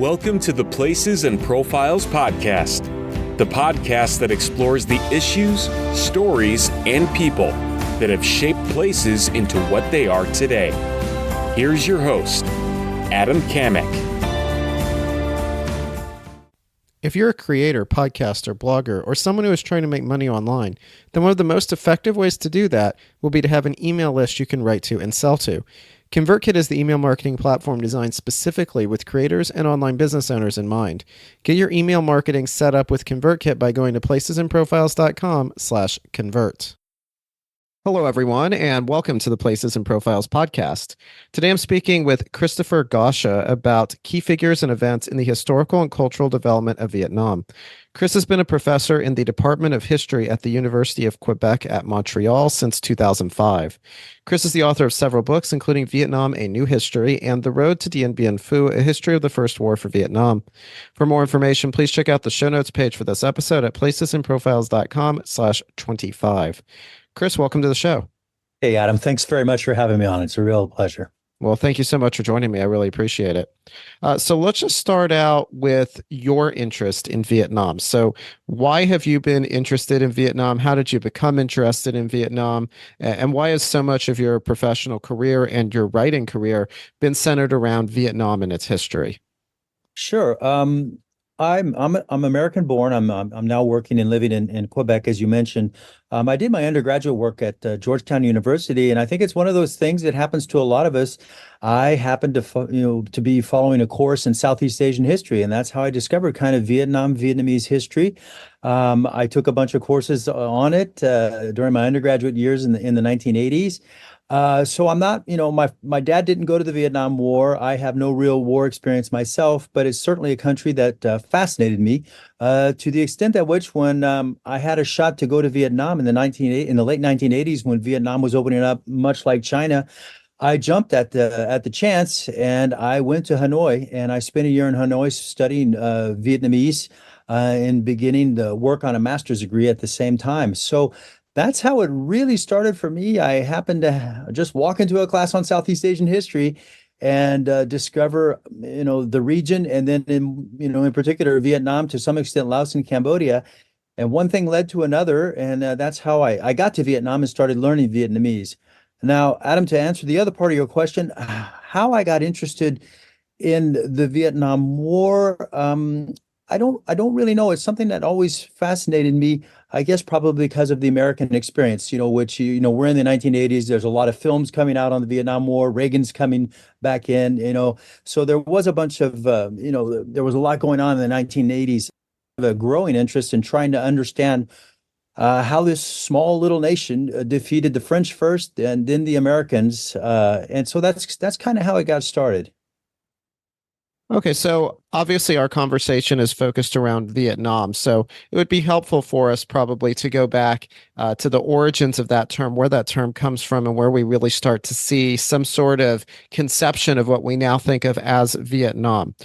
Welcome to the Places and Profiles podcast, the podcast that explores the issues, stories, and people that have shaped places into what they are today. Here's your host, Adam Kamek. If you're a creator, podcaster, blogger, or someone who is trying to make money online, then one of the most effective ways to do that will be to have an email list you can write to and sell to. ConvertKit is the email marketing platform designed specifically with creators and online business owners in mind. Get your email marketing set up with ConvertKit by going to placesandprofiles.com/convert. Hello, everyone, and welcome to the Places and Profiles podcast. Today, I'm speaking with Christopher Gosha about key figures and events in the historical and cultural development of Vietnam. Chris has been a professor in the Department of History at the University of Quebec at Montreal since 2005. Chris is the author of several books, including Vietnam, A New History, and The Road to Dien Bien Phu, A History of the First War for Vietnam. For more information, please check out the show notes page for this episode at placesandprofiles.com/25. Chris, welcome to the show. Hey, Adam. Thanks very much for having me on. It's a real pleasure. Well, thank you so much for joining me. I really appreciate it. So let's just start out with your interest in Vietnam. So why have you been interested in Vietnam? How did you become interested in Vietnam? And why has so much of your professional career and your writing career been centered around Vietnam and its history? Sure. I'm American born. I'm now working and living in Quebec, as you mentioned. I did my undergraduate work at Georgetown University, and I think it's one of those things that happens to a lot of us. I happened to be following a course in Southeast Asian history, and that's how I discovered kind of Vietnamese history. I took a bunch of courses on it during my undergraduate years in the 1980s. So I'm not, my dad didn't go to the Vietnam War. I have no real war experience myself, but it's certainly a country that fascinated me to the extent at which when I had a shot to go to Vietnam in the late 1980s, when Vietnam was opening up, much like China, I jumped at the chance and I went to Hanoi, and I spent a year in Hanoi studying Vietnamese and beginning to work on a master's degree at the same time. So that's how it really started for me. I happened to just walk into a class on Southeast Asian history and discover, the region, and then in particular Vietnam, to some extent Laos and Cambodia. And one thing led to another, and that's how I got to Vietnam and started learning Vietnamese. Now, Adam, to answer the other part of your question, how I got interested in the Vietnam War, I don't really know. It's something that always fascinated me. I guess probably because of the American experience, which, we're in the 1980s. There's a lot of films coming out on the Vietnam War. Reagan's coming back in, So there was a bunch of, there was a lot going on in the 1980s. A growing interest in trying to understand how this small little nation defeated the French first and then the Americans. And so that's kind of how it got started. Okay, so obviously our conversation is focused around Vietnam, so it would be helpful for us probably to go back to the origins of that term, where that term comes from, and where we really start to see some sort of conception of what we now think of as Vietnam,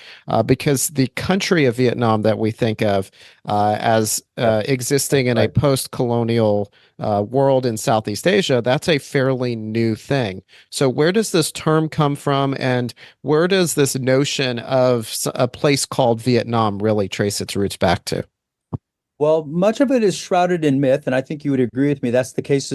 because the country of Vietnam that we think of as existing in a post-colonial world in Southeast Asia, that's a fairly new thing. So where does this term come from, and where does this notion of a place called Vietnam really trace its roots back to? Well, much of it is shrouded in myth, and I think you would agree with me. That's the case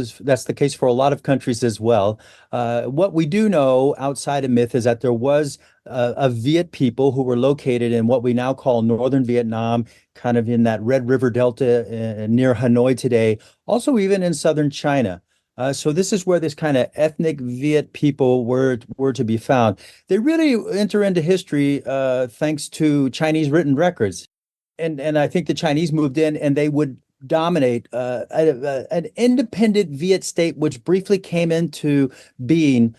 for a lot of countries as well. What we do know outside of myth is that there was a Viet people who were located in what we now call northern Vietnam, kind of in that Red River Delta near Hanoi today, also even in southern China. So this is where this kind of ethnic Viet people were to be found. They really enter into history thanks to Chinese written records. And I think the Chinese moved in and they would dominate an independent Viet state, which briefly came into being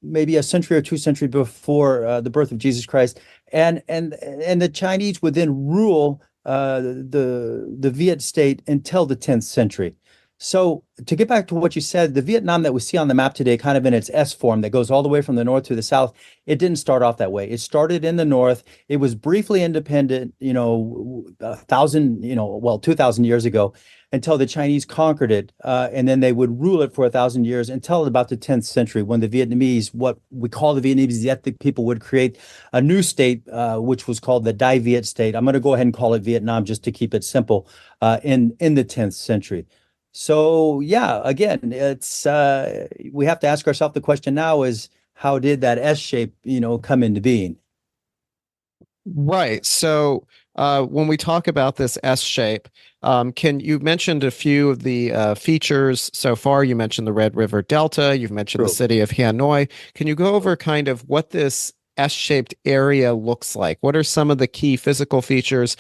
maybe a century or 2 centuries before the birth of Jesus Christ. And the Chinese would then rule the Viet state until the 10th century. So to get back to what you said, the Vietnam that we see on the map today, kind of in its S form that goes all the way from the north to the south, it didn't start off that way. It started in the north. It was briefly independent, 2,000 years ago. until the Chinese conquered it, and then they would rule it for 1,000 years until about the 10th century, when the Vietnamese, what we call the Vietnamese, the ethnic people, would create a new state, which was called the Dai Viet state. I'm going to go ahead and call it Vietnam just to keep it simple, in the 10th century. So yeah, again, it's we have to ask ourselves the question now is, how did that S shape, come into being? Right. So when we talk about this S shape, can you mentioned a few of the features so far? You mentioned the Red River Delta. You've mentioned the True. city of Hanoi. Can you go over kind of what this S-shaped area looks like? What are some of the key physical features,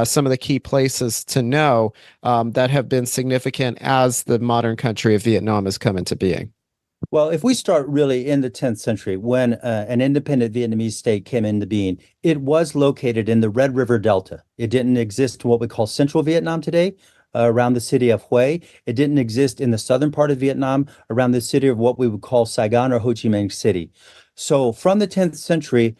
some of the key places to know that have been significant as the modern country of Vietnam has come into being? Well, if we start really in the 10th century, when an independent Vietnamese state came into being, it was located in the Red River Delta. It didn't exist in what we call central Vietnam today, around the city of Hue. It didn't exist in the southern part of Vietnam, around the city of what we would call Saigon or Ho Chi Minh City. So from the 10th century,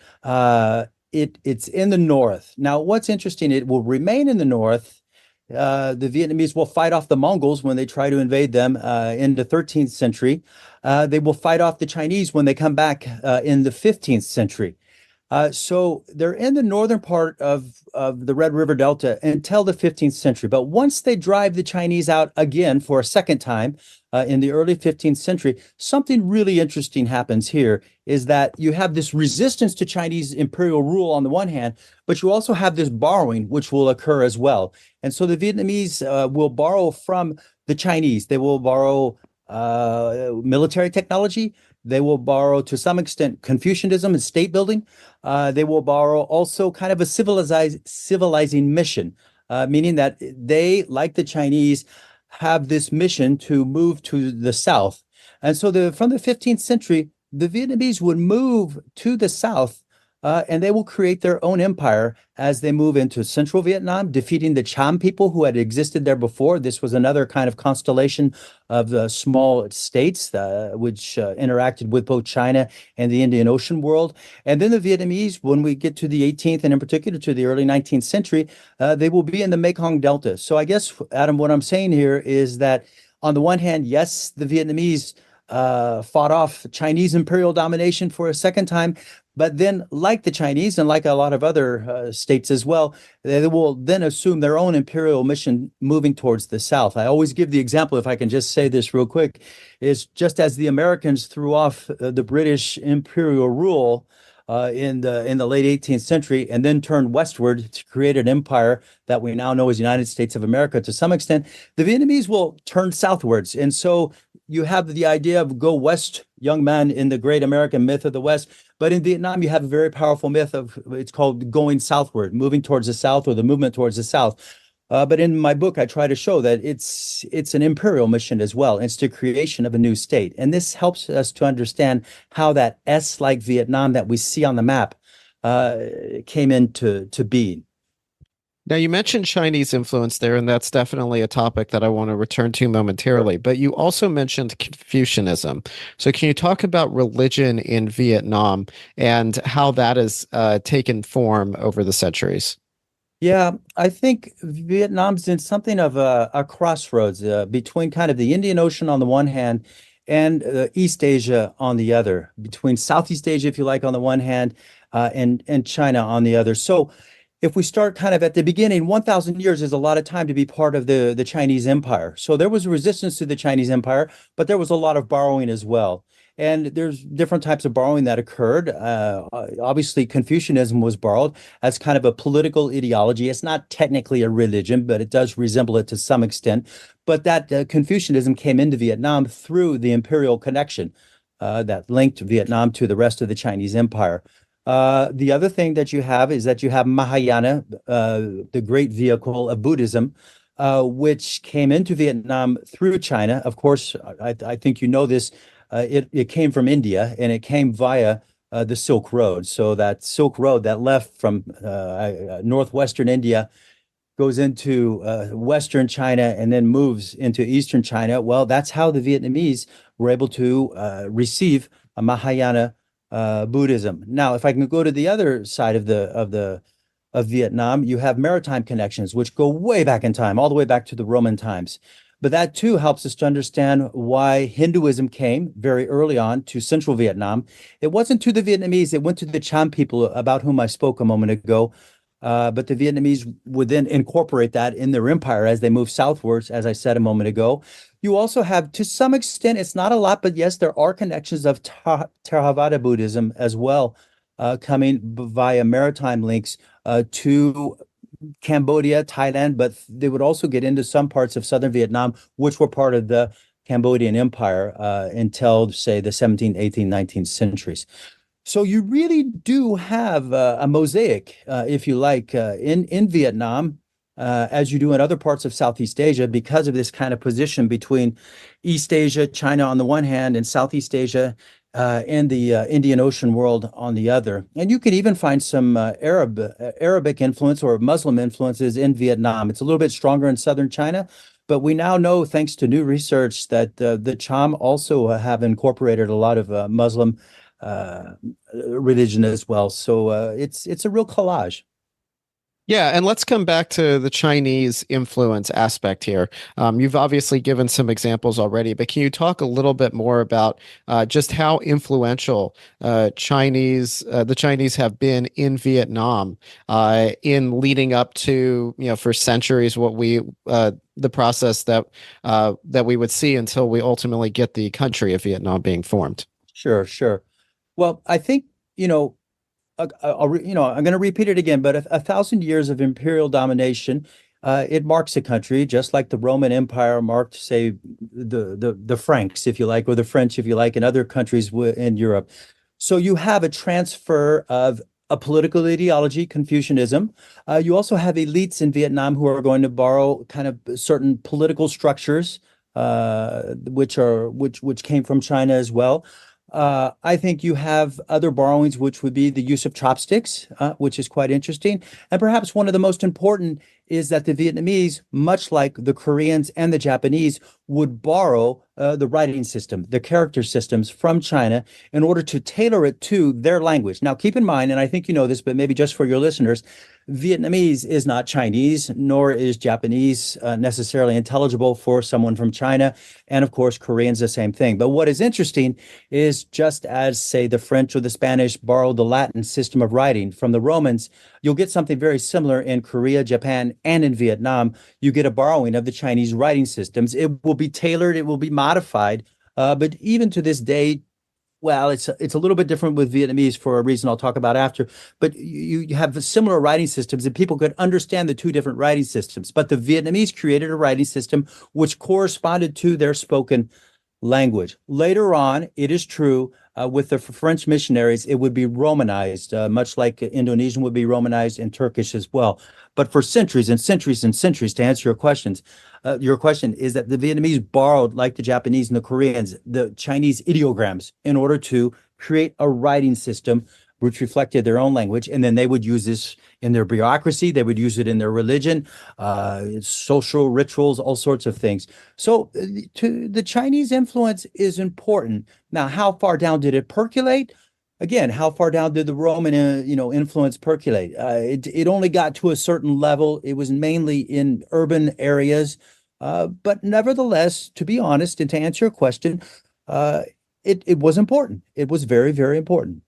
it's in the north. Now, what's interesting, it will remain in the north. The Vietnamese will fight off the Mongols when they try to invade them in the 13th century. They will fight off the Chinese when they come back in the 15th century. So they're in the northern part of the Red River Delta until the 15th century. But once they drive the Chinese out again for a second time in the early 15th century, something really interesting happens here is that you have this resistance to Chinese imperial rule on the one hand, but you also have this borrowing, which will occur as well. And so the Vietnamese will borrow from the Chinese. They will borrow military technology. They will borrow, to some extent, Confucianism and state building. They will borrow also kind of a civilizing mission, meaning that they, like the Chinese, have this mission to move to the south. And so from the 15th century, the Vietnamese would move to the south, and they will create their own empire as they move into central Vietnam, defeating the Cham people who had existed there before. This was another kind of constellation of small states which interacted with both China and the Indian Ocean world. And then the Vietnamese, when we get to the 18th and in particular to the early 19th century, they will be in the Mekong Delta. So I guess, Adam, what I'm saying here is that on the one hand, yes, the Vietnamese fought off Chinese imperial domination for a second time. But then, like the Chinese and like a lot of other states as well, they will then assume their own imperial mission moving towards the south. I always give the example, if I can just say this real quick, is just as the Americans threw off the British imperial rule in the late 18th century and then turned westward to create an empire that we now know as United States of America to some extent, the Vietnamese will turn southwards. And so you have the idea of go west, young man, in the great American myth of the West. But in Vietnam, you have a very powerful myth of, it's called going southward, moving towards the south, or the movement towards the south. But in my book, I try to show that it's an imperial mission as well. It's the creation of a new state. And this helps us to understand how that S-like Vietnam that we see on the map came into being. Now, you mentioned Chinese influence there, and that's definitely a topic that I want to return to momentarily. But you also mentioned Confucianism. So, can you talk about religion in Vietnam and how that has taken form over the centuries? Yeah, I think Vietnam's in something of a crossroads between kind of the Indian Ocean on the one hand and East Asia on the other, between Southeast Asia, if you like, on the one hand, and China on the other. So if we start kind of at the beginning, 1,000 years is a lot of time to be part of the Chinese Empire. So there was resistance to the Chinese Empire, but there was a lot of borrowing as well. And there's different types of borrowing that occurred. Obviously, Confucianism was borrowed as kind of a political ideology. It's not technically a religion, but it does resemble it to some extent. But that Confucianism came into Vietnam through the imperial connection that linked Vietnam to the rest of the Chinese Empire. The other thing that you have is that you have Mahayana, the great vehicle of Buddhism, which came into Vietnam through China. Of course, I think you know this. It came from India, and it came via the Silk Road. So that Silk Road that left from northwestern India goes into western China and then moves into eastern China. Well, that's how the Vietnamese were able to receive a Mahayana Buddhism. Now, if I can go to the other side of of Vietnam, you have maritime connections, which go way back in time, all the way back to the Roman times. But that too helps us to understand why Hinduism came very early on to central Vietnam. It wasn't to the Vietnamese, it went to the Cham people about whom I spoke a moment ago. But the Vietnamese would then incorporate that in their empire as they move southwards, as I said a moment ago. You also have, to some extent, it's not a lot, but yes, there are connections of Theravada Buddhism as well, coming via maritime links to Cambodia, Thailand, but they would also get into some parts of southern Vietnam, which were part of the Cambodian Empire until, say, the 17th, 18th, 19th centuries. So you really do have a mosaic, if you like, in Vietnam, as you do in other parts of Southeast Asia, because of this kind of position between East Asia, China on the one hand, and Southeast Asia and the Indian Ocean world on the other. And you could even find some Arabic influence or Muslim influences in Vietnam. It's a little bit stronger in southern China. But we now know, thanks to new research, that the Cham also have incorporated a lot of Muslim religion as well. So it's a real collage. Yeah, and let's come back to the Chinese influence aspect here. You've obviously given some examples already, but can you talk a little bit more about just how influential the Chinese have been in Vietnam in leading up to, for centuries, what we the process that we would see until we ultimately get the country of Vietnam being formed? Sure, sure. Well, I think, I'm going to repeat it again, but a thousand years of imperial domination, it marks a country, just like the Roman Empire marked, say, the Franks, if you like, or the French, if you like, and other countries in Europe. So you have a transfer of a political ideology, Confucianism. You also have elites in Vietnam who are going to borrow kind of certain political structures, which came from China as well. I think you have other borrowings, which would be the use of chopsticks, which is quite interesting. And perhaps one of the most important is that the Vietnamese, much like the Koreans and the Japanese, would borrow the writing system, the character systems from China in order to tailor it to their language. Now, keep in mind, and I think you know this, but maybe just for your listeners, Vietnamese is not Chinese, nor is Japanese necessarily intelligible for someone from China. And of course, Korean's the same thing. But what is interesting is, just as, say, the French or the Spanish borrowed the Latin system of writing from the Romans, you'll get something very similar in Korea, Japan, and in Vietnam. You get a borrowing of the Chinese writing systems. It will be tailored, it will be modified. But even to this day, well, it's a little bit different with Vietnamese for a reason I'll talk about after. But you have similar writing systems, and people could understand the two different writing systems. But the Vietnamese created a writing system which corresponded to their spoken language. Later on, it is true, with the French missionaries, it would be Romanized, much like Indonesian would be Romanized and Turkish as well. But for centuries and centuries and centuries, to answer your question is that the Vietnamese borrowed, like the Japanese and the Koreans, the Chinese ideograms in order to create a writing system which reflected their own language. And then they would use this in their bureaucracy. They would use it in their religion, social rituals, all sorts of things. So the Chinese influence is important. Now, how far down did it percolate? Again, how far down did the Roman, influence percolate? It only got to a certain level. It was mainly in urban areas. But nevertheless, to be honest, and to answer your question, it was important. It was very, very important.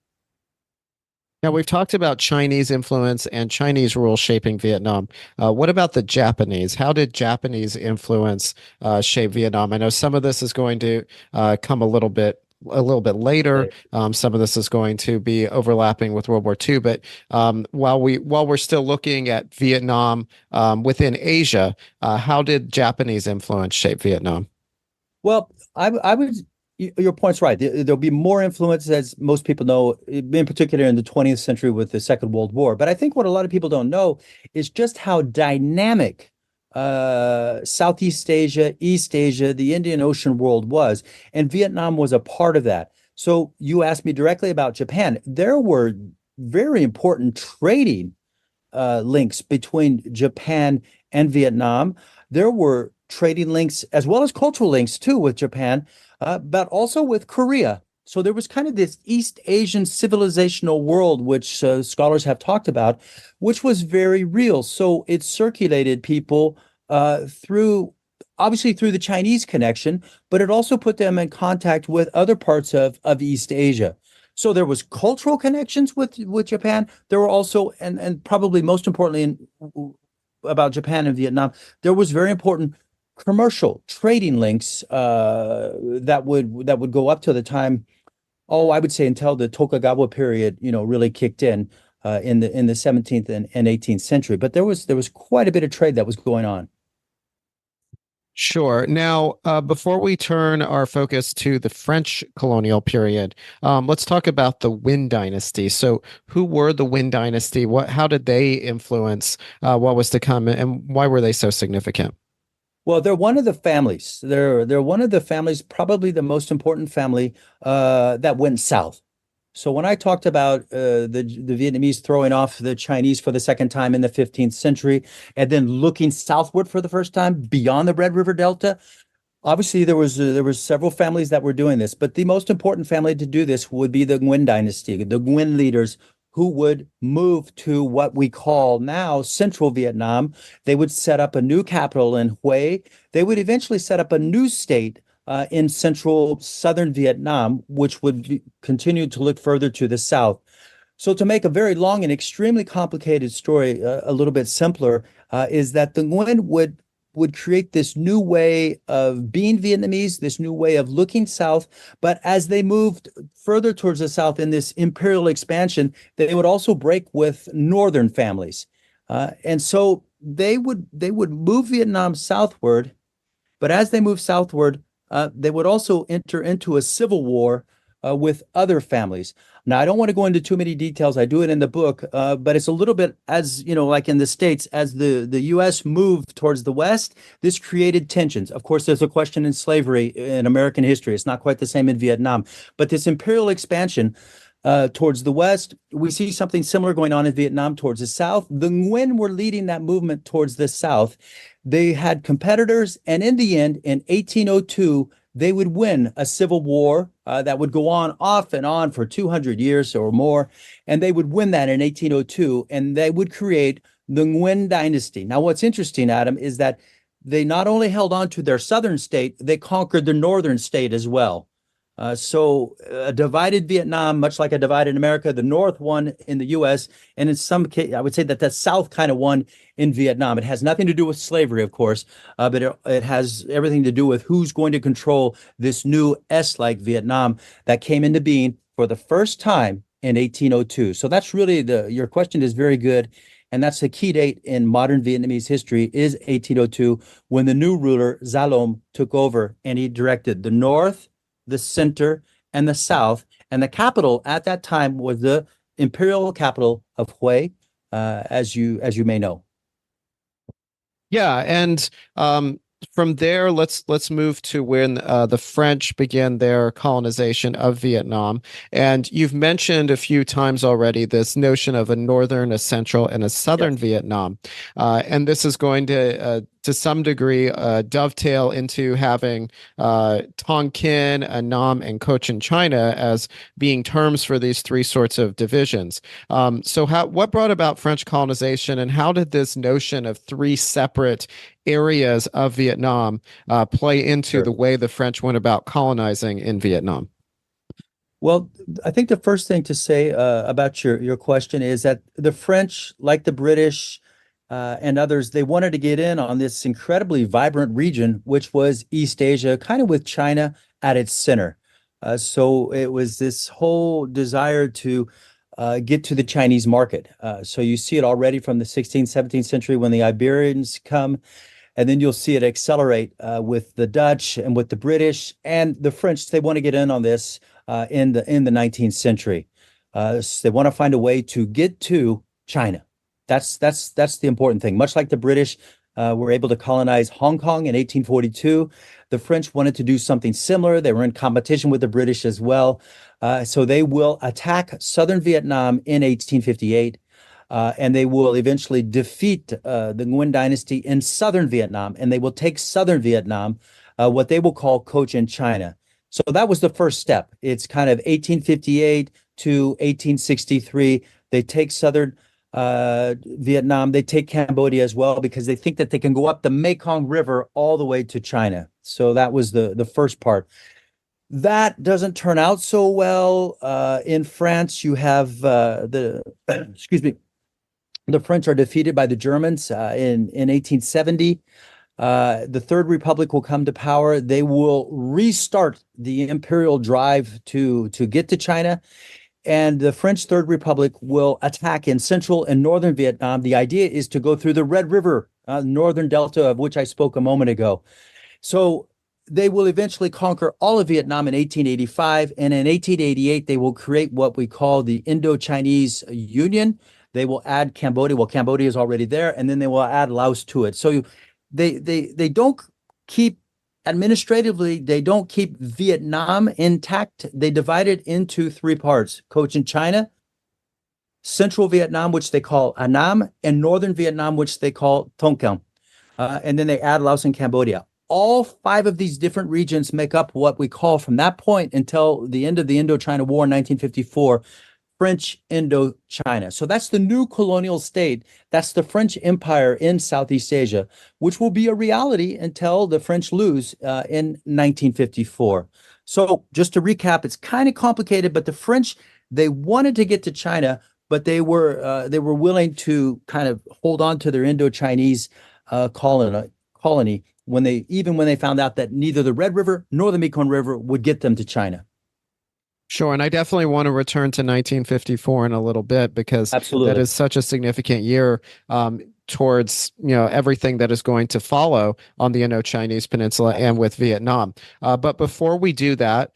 Now, we've talked about Chinese influence and Chinese rule shaping Vietnam. What about the Japanese? How did Japanese influence shape Vietnam? I know some of this is going to come a little bit later. Some of this is going to be overlapping with World War II. But while we're still looking at Vietnam within Asia, how did Japanese influence shape Vietnam? Well, I would. Your point's right. There'll be more influence, as most people know, in particular in the 20th century with the Second World War. But I think what a lot of people don't know is just how dynamic Southeast Asia, East Asia, the Indian Ocean world was. And Vietnam was a part of that. So you asked me directly about Japan. There were very important trading links between Japan and Vietnam. There were trading links as well as cultural links too with Japan, but also with Korea. So there was kind of this East Asian civilizational world, which scholars have talked about, which was very real. So it circulated people through, obviously through the Chinese connection, but it also put them in contact with other parts of East Asia. So there was cultural connections with Japan. There were also, and probably most importantly about Japan and Vietnam, there was very important commercial trading links that would go up to the time. Oh, I would say until the Tokugawa period, really kicked in the 17th and 18th century. But there was quite a bit of trade that was going on. Sure. Now, before we turn our focus to the French colonial period, let's talk about the Nguyen dynasty. So, who were the Nguyen dynasty? How did they influence what was to come, and why were they so significant? Well, they're one of the families. They're one of the families, probably the most important family that went south. So when I talked about the Vietnamese throwing off the Chinese for the second time in the 15th century, and then looking southward for the first time beyond the Red River Delta, obviously there was several families that were doing this, but the most important family to do this would be the Nguyen dynasty, the Nguyen leaders who would move to what we call now central Vietnam. They would set up a new capital in Hue. They would eventually set up a new state in central southern Vietnam, which would continue to look further to the south. So, to make a very long and extremely complicated story a little bit simpler, is that the Nguyen would create this new way of being Vietnamese, this new way of looking south. But as they moved further towards the south in this imperial expansion, they would also break with northern families, and so they would move Vietnam southward. But as they moved southward, they would also enter into a civil war with other families. Now, I don't want to go into too many details. I do it in the book, but it's a little bit as, like in the States, as the U.S. moved towards the West, this created tensions. Of course, there's a question in slavery in American history. It's not quite the same in Vietnam, but this imperial expansion towards the West, we see something similar going on in Vietnam towards the South. The Nguyen were leading that movement towards the South. They had competitors, and in the end, in 1802, they would win a civil war that would go on off and on for 200 years or more. And they would win that in 1802, and they would create the Nguyen dynasty. Now, what's interesting, Adam, is that they not only held on to their southern state, they conquered the northern state as well. So a divided Vietnam, much like a divided America, the North won in the U.S., and in some case, I would say that the South kind of won in Vietnam. It has nothing to do with slavery, of course, but it has everything to do with who's going to control this new S-like Vietnam that came into being for the first time in 1802. So that's really your question is very good. And that's the key date in modern Vietnamese history is 1802, when the new ruler, Zalom, took over and he directed the North, the center, and the south. And the capital at that time was the imperial capital of Hue, as you may know. Yeah, and from there, let's move to when the French began their colonization of Vietnam. And you've mentioned a few times already this notion of a northern, a central, and a southern Yes. Vietnam. And this is going to some degree, dovetail into having Tonkin, Annam, and Cochinchina as being terms for these three sorts of divisions. So, what brought about French colonization, and how did this notion of three separate areas of Vietnam play into Sure. the way the French went about colonizing in Vietnam? Well, I think the first thing to say about your question is that the French, like the British and others, they wanted to get in on this incredibly vibrant region, which was East Asia, kind of with China at its center. So it was this whole desire to get to the Chinese market. So you see it already from the 16th, 17th century when the Iberians come, and then you'll see it accelerate with the Dutch and with the British and the French. They want to get in on this in the 19th century. So they want to find a way to get to China. That's the important thing. Much like the British were able to colonize Hong Kong in 1842, the French wanted to do something similar. They were in competition with the British as well. So they will attack southern Vietnam in 1858. And they will eventually defeat the Nguyen dynasty in southern Vietnam, and they will take southern Vietnam, what they will call Cochinchina. So that was the first step. It's kind of 1858 to 1863. They take southern Vietnam. They take Cambodia as well because they think that they can go up the Mekong River all the way to China. So that was the first part. That doesn't turn out so well. In France, you have excuse me, the French are defeated by the Germans in 1870. The Third Republic will come to power. They will restart the imperial drive to get to China, and the French Third Republic will attack in central and northern Vietnam. The idea is to go through the Red River, northern delta of which I spoke a moment ago. So they will eventually conquer all of Vietnam in 1885, and in 1888 they will create what we call the Indochinese Union. They will add Cambodia. Well, Cambodia is already there, and then they will add Laos to it. So they don't keep administratively, they don't keep Vietnam intact. They divide it into three parts: Cochinchina, central Vietnam, which they call Annam, and northern Vietnam, which they call Tonkin. And then they add Laos and Cambodia. All five of these different regions make up what we call, from that point until the end of the Indochina War in 1954, French Indochina. So that's the new colonial state. That's the French Empire in Southeast Asia, which will be a reality until the French lose in 1954. So just to recap, it's kind of complicated, but the French, they wanted to get to China, but they were willing to kind of hold on to their Indochinese colony when they found out that neither the Red River nor the Mekong River would get them to China. Sure, and I definitely want to return to 1954 in a little bit because Absolutely. that is such a significant year towards everything that is going to follow on the Indo-Chinese Peninsula and with Vietnam. But before we do that,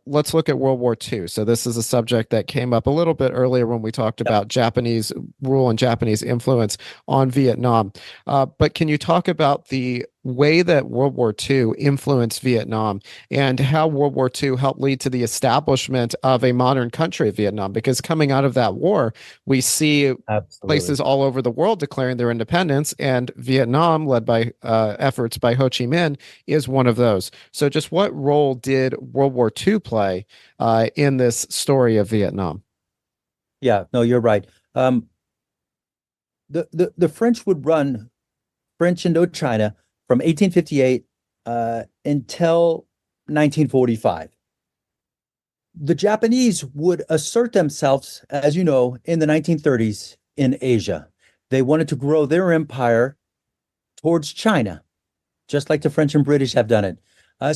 let's look at World War II. So this is a subject that came up a little bit earlier when we talked about Japanese rule and Japanese influence on Vietnam. But can you talk about the way that World War II influenced Vietnam and how World War II helped lead to the establishment of a modern country of Vietnam? Because coming out of that war, we see places all over the world declaring their independence, and Vietnam, led by efforts by Ho Chi Minh, is one of those. So just what role did World War II play in this story of Vietnam? Yeah, no, you're right. The French would run French Indochina from 1858 until 1945. The Japanese would assert themselves, as you know, in the 1930s in Asia. They wanted to grow their empire towards China, just like the French and British have done it.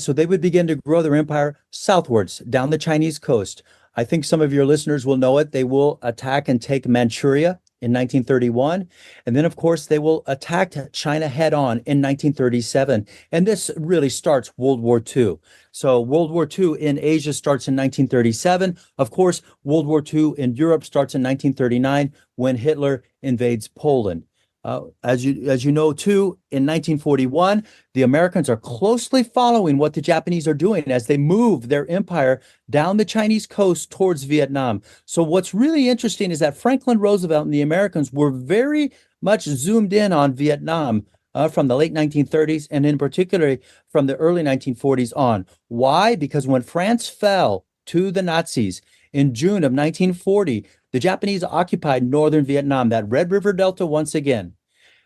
So they would begin to grow their empire southwards down the Chinese coast. I think some of your listeners will know it. They will attack and take Manchuria in 1931. And then, of course, they will attack China head on in 1937. And this really starts World War II. So World War II in Asia starts in 1937. Of course, World War II in Europe starts in 1939 when Hitler invades Poland. As you know, too, in 1941, the Americans are closely following what the Japanese are doing as they move their empire down the Chinese coast towards Vietnam. So what's really interesting is that Franklin Roosevelt and the Americans were very much zoomed in on Vietnam from the late 1930s and in particular from the early 1940s on. Why? Because when France fell to the Nazis in June of 1940, the Japanese occupied northern Vietnam, that Red River Delta once again.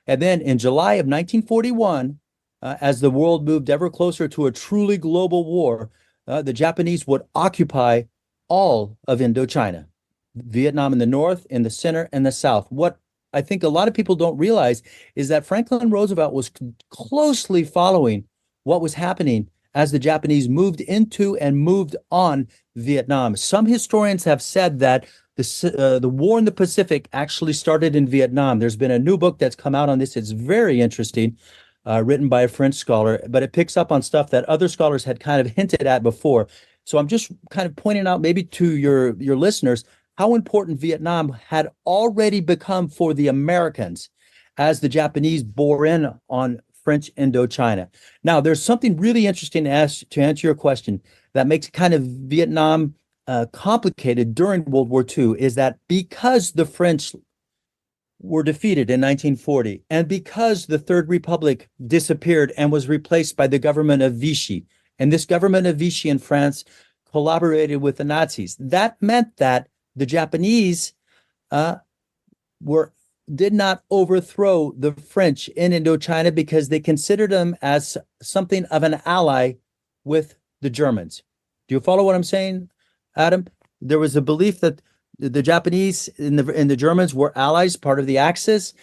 And then in July of 1941, as the world moved ever closer to a truly global war, the Japanese would occupy all of Indochina, Vietnam in the north, in the center, and the south. What I think a lot of people don't realize is that Franklin Roosevelt was closely following what was happening as the Japanese moved into and moved on Vietnam. Some historians have said that the war in the Pacific actually started in Vietnam. There's been a new book that's come out on this. It's very interesting, written by a French scholar, but it picks up on stuff that other scholars had kind of hinted at before. So I'm just kind of pointing out maybe to your listeners how important Vietnam had already become for the Americans as the Japanese bore in on French Indochina. Now, there's something really interesting to answer your question that makes kind of Vietnam complicated during World War II, is that because the French were defeated in 1940 and because the Third Republic disappeared and was replaced by the government of Vichy And this government of Vichy in France collaborated with the Nazis. That meant that the Japanese uh, were did not overthrow the French in Indochina because they considered them as something of an ally with the Germans. Do you follow what I'm saying, Adam? There was a belief that the Japanese and the Germans were allies, part of the Axis,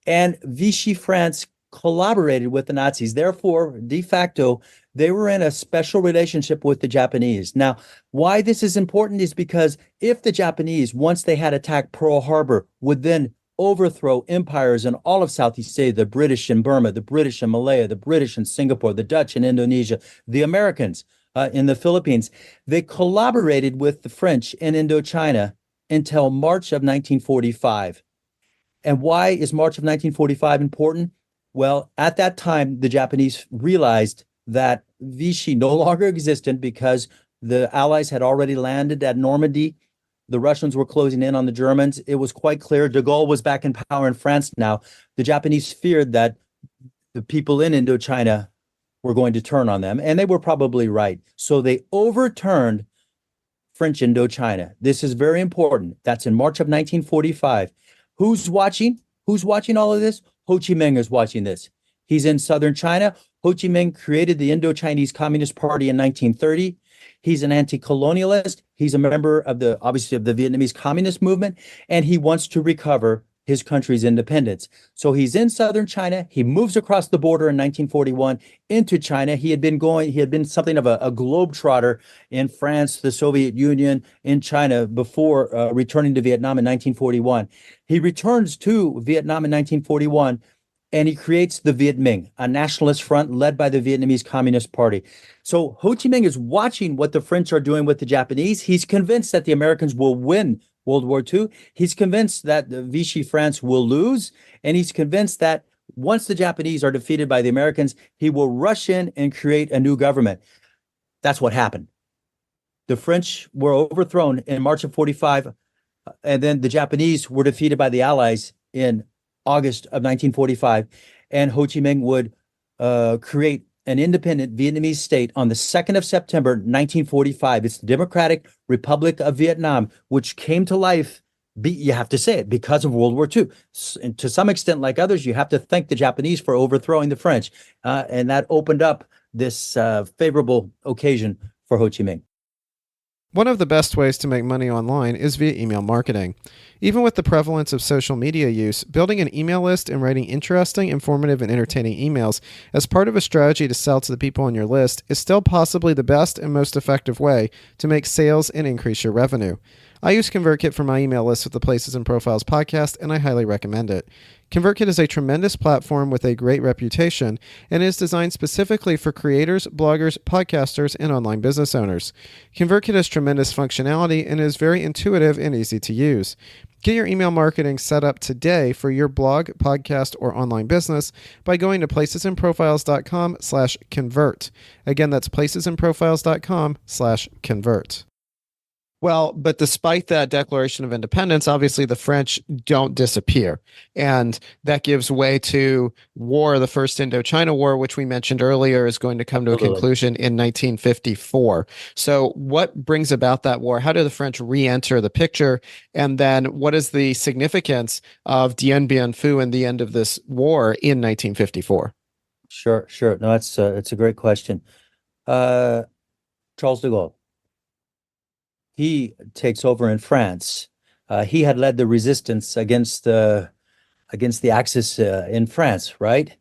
and Vichy France collaborated with the Nazis. Therefore, de facto, they were in a special relationship with the Japanese. Now, why this is important is because if the Japanese, once they had attacked Pearl Harbor, would then overthrow empires in all of Southeast Asia, the British in Burma, the British in Malaya, the British in Singapore, the Dutch in Indonesia, the Americans in the Philippines, they collaborated with the French in Indochina until March of 1945. And why is March of 1945 important? Well, at that time, the Japanese realized that Vichy no longer existed because the Allies had already landed at Normandy. The Russians were closing in on the Germans. It was quite clear de Gaulle was back in power in France now. The Japanese feared that the people in Indochina were going to turn on them, and they were probably right. So they overturned French Indochina. This is very important. That's in March of 1945. Who's watching? Who's watching all of this? Ho Chi Minh is watching this. He's in southern China. Ho Chi Minh created the Indochinese Communist Party in 1930. He's an anti-colonialist. He's a member of obviously of the Vietnamese Communist movement, and he wants to recover his country's independence. So he's in southern China. He moves across the border in 1941 into China. He had been something of a globetrotter in France, the Soviet Union, in China before returning to Vietnam in 1941. He returns to Vietnam in 1941 and he creates the Viet Minh, a nationalist front led by the Vietnamese Communist Party. So Ho Chi Minh is watching what the French are doing with the Japanese. He's convinced that the Americans will win World War II. He's convinced that the Vichy France will lose. And he's convinced that once the Japanese are defeated by the Americans, he will rush in and create a new government. That's what happened. The French were overthrown in March of 45, and then the Japanese were defeated by the Allies in August of 1945, and Ho Chi Minh would create an independent Vietnamese state on the 2nd of September, 1945. It's the Democratic Republic of Vietnam, which came to life, you have to say it, because of World War II. And to some extent, like others, you have to thank the Japanese for overthrowing the French. And that opened up this favorable occasion for Ho Chi Minh. One of the best ways to make money online is via email marketing. Even with the prevalence of social media use, building an email list and writing interesting, informative, and entertaining emails as part of a strategy to sell to the people on your list is still possibly the best and most effective way to make sales and increase your revenue. I use ConvertKit for my email list with the Places and Profiles podcast, and I highly recommend it. ConvertKit is a tremendous platform with a great reputation and is designed specifically for creators, bloggers, podcasters, and online business owners. ConvertKit has tremendous functionality and is very intuitive and easy to use. Get your email marketing set up today for your blog, podcast, or online business by going to placesandprofiles.com/convert. Again, that's placesandprofiles.com/convert. Well, but despite that Declaration of Independence, obviously the French don't disappear. And that gives way to war. The First Indochina War, which we mentioned earlier, is going to come to a conclusion in 1954. So what brings about that war? How do the French re-enter the picture? And then what is the significance of Dien Bien Phu and the end of this war in 1954? Sure. No, it's a great question. Charles de Gaulle. He takes over in France. He had led the resistance against the Axis in France, right?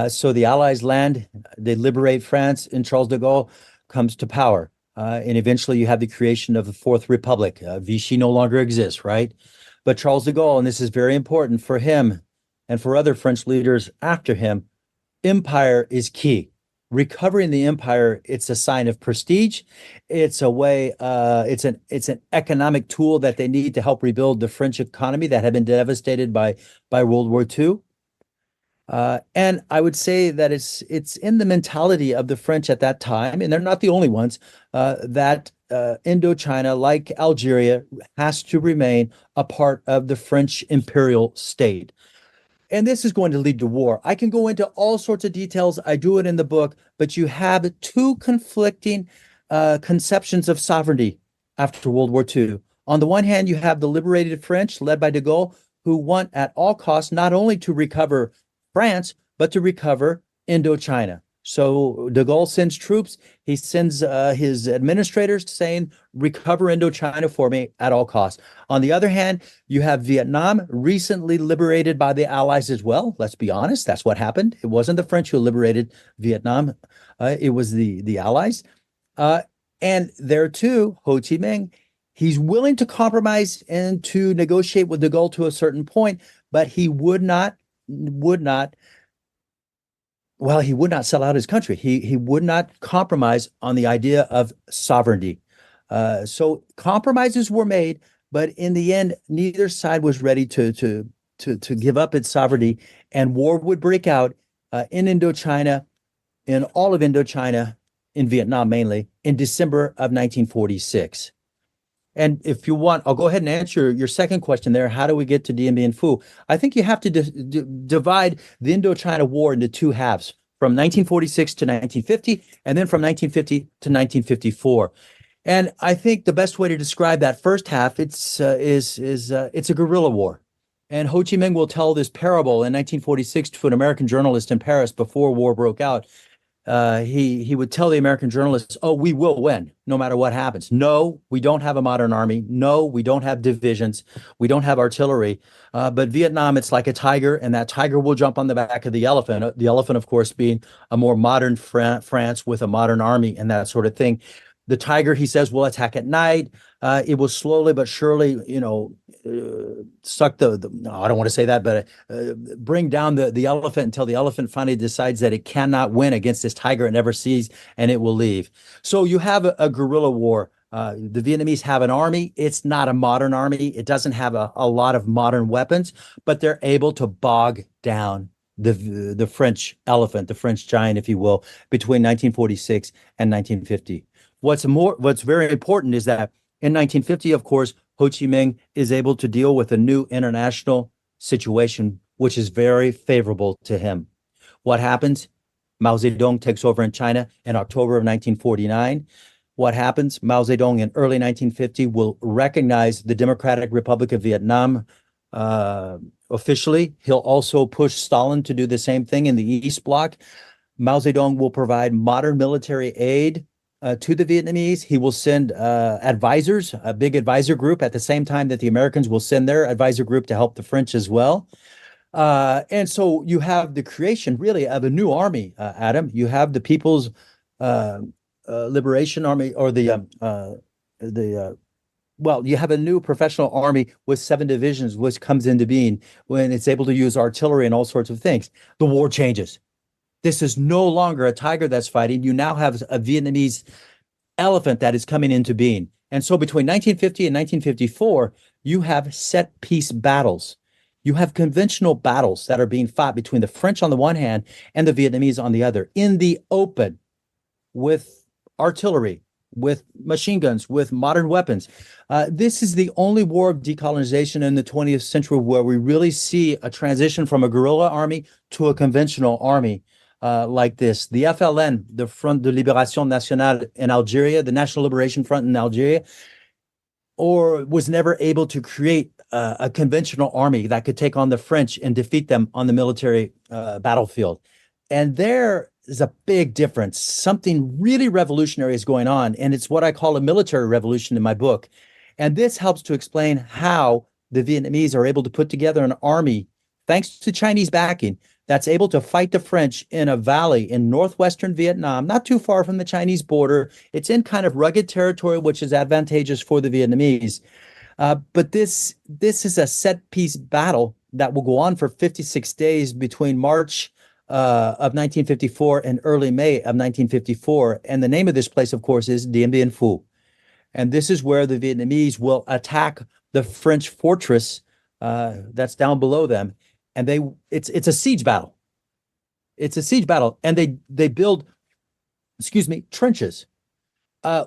So the Allies land, they liberate France, and Charles de Gaulle comes to power. And eventually you have the creation of the Fourth Republic. Vichy no longer exists, right? But Charles de Gaulle, and this is very important for him and for other French leaders after him, empire is key. Recovering the empire, it's a sign of prestige. It's a way, it's an economic tool that they need to help rebuild the French economy that had been devastated by World War II. And I would say that it's in the mentality of the French at that time, and they're not the only ones, that Indochina, like Algeria, has to remain a part of the French imperial state. And this is going to lead to war. I can go into all sorts of details. I do it in the book, but you have two conflicting conceptions of sovereignty after World War II. On the one hand, you have the liberated French, led by de Gaulle, who want at all costs not only to recover France, but to recover Indochina. So de Gaulle sends troops. He sends his administrators saying, recover Indochina for me at all costs. On the other hand, you have Vietnam, recently liberated by the Allies as well. Let's be honest, that's what happened. It wasn't the French who liberated Vietnam. It was the Allies. And there too, Ho Chi Minh, he's willing to compromise and to negotiate with de Gaulle to a certain point, but he would not sell out his country. He would not compromise on the idea of sovereignty. So compromises were made, but in the end, neither side was ready to give up its sovereignty, and war would break out in Indochina, in all of Indochina, in Vietnam mainly, in December of 1946. And if you want, I'll go ahead and answer your second question there. How do we get to Dien Bien Phu? I think you have to divide the Indochina War into two halves, from 1946 to 1950, and then from 1950 to 1954. And I think the best way to describe that first half, it's a guerrilla war. And Ho Chi Minh will tell this parable in 1946 to an American journalist in Paris before war broke out. He would tell the American journalists, "Oh, we will win no matter what happens. No, we don't have a modern army. No, we don't have divisions. We don't have artillery. But Vietnam, it's like a tiger, and that tiger will jump on the back of the elephant. The elephant, of course, being a more modern France with a modern army and that sort of thing. The tiger," he says, "will attack at night. It will slowly but surely, suck no, I don't want to say that, but bring down the elephant until the elephant finally decides that it cannot win against this tiger it never sees, and it will leave." So you have a guerrilla war. The Vietnamese have an army. It's not a modern army. It doesn't have a lot of modern weapons, but they're able to bog down the French elephant, the French giant, if you will, between 1946 and 1950. What's very important is that in 1950, of course, Ho Chi Minh is able to deal with a new international situation, which is very favorable to him. What happens? Mao Zedong takes over in China in October of 1949. What happens? Mao Zedong in early 1950 will recognize the Democratic Republic of Vietnam officially. He'll also push Stalin to do the same thing in the East Bloc. Mao Zedong will provide modern military aid to the Vietnamese. He will send advisors, a big advisor group, at the same time that the Americans will send their advisor group to help the French as well. And so you have the creation really of a new army, Adam. You have the People's Liberation Army, or you have a new professional army with 7 divisions, which comes into being when it's able to use artillery and all sorts of things. The war changes. This is no longer a tiger that's fighting. You now have a Vietnamese elephant that is coming into being. And so between 1950 and 1954, you have set piece battles. You have conventional battles that are being fought between the French on the one hand and the Vietnamese on the other, in the open, with artillery, with machine guns, with modern weapons. This is the only war of decolonization in the 20th century where we really see a transition from a guerrilla army to a conventional army. Like this. The FLN, the Front de Libération Nationale in Algeria, the National Liberation Front in Algeria, was never able to create a conventional army that could take on the French and defeat them on the military battlefield. And there is a big difference. Something really revolutionary is going on, and it's what I call a military revolution in my book. And this helps to explain how the Vietnamese are able to put together an army, thanks to Chinese backing, that's able to fight the French in a valley in northwestern Vietnam, not too far from the Chinese border. It's in kind of rugged territory, which is advantageous for the Vietnamese. But this is a set-piece battle that will go on for 56 days between March of 1954 and early May of 1954. And the name of this place, of course, is Dien Bien Phu. And this is where the Vietnamese will attack the French fortress that's down below them. And it's a siege battle. It's a siege battle. And they build, trenches.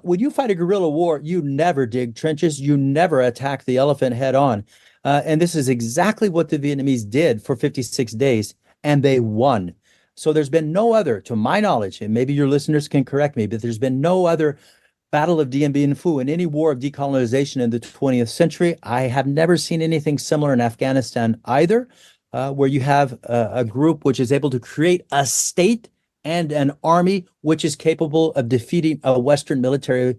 When you fight a guerrilla war, you never dig trenches, you never attack the elephant head on. And this is exactly what the Vietnamese did for 56 days, and they won. So there's been no other, to my knowledge, and maybe your listeners can correct me, but there's been no other Battle of Dien Bien Phu in any war of decolonization in the 20th century. I have never seen anything similar in Afghanistan either, where you have a group which is able to create a state and an army which is capable of defeating a Western military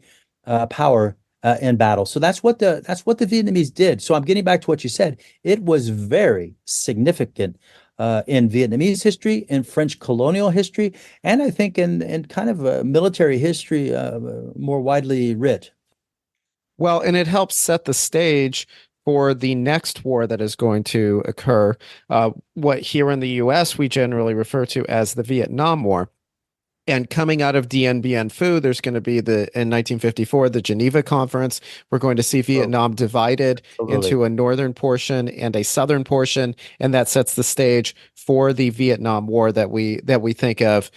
power in battle. So that's what the Vietnamese did. So I'm getting back to what you said. It was very significant in Vietnamese history, in French colonial history, and I think in kind of military history more widely writ. Well, and it helps set the stage for the next war that is going to occur, what here in the US we generally refer to as the Vietnam War. And coming out of Dien Bien Phu, there's going to be in 1954, the Geneva Conference. We're going to see Vietnam divided Absolutely. into a northern portion and a southern portion, and that sets the stage for the Vietnam War that we think of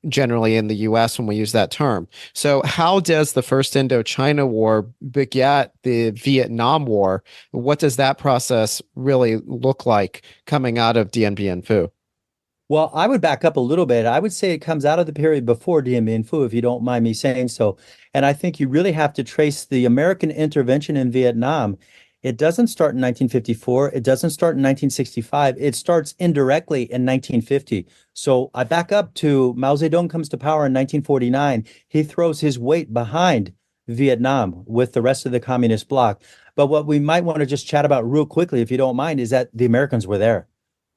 generally in the U.S. when we use that term. So, how does the First Indochina War beget the Vietnam War? What does that process really look like coming out of Dien Bien Phu? Well, I would back up a little bit. I would say it comes out of the period before Dien Bien Phu, if you don't mind me saying so. And I think you really have to trace the American intervention in Vietnam. It doesn't start in 1954. It doesn't start in 1965. It starts indirectly in 1950. So I back up to Mao Zedong comes to power in 1949. He throws his weight behind Vietnam with the rest of the communist bloc. But what we might want to just chat about real quickly, if you don't mind, is that the Americans were there.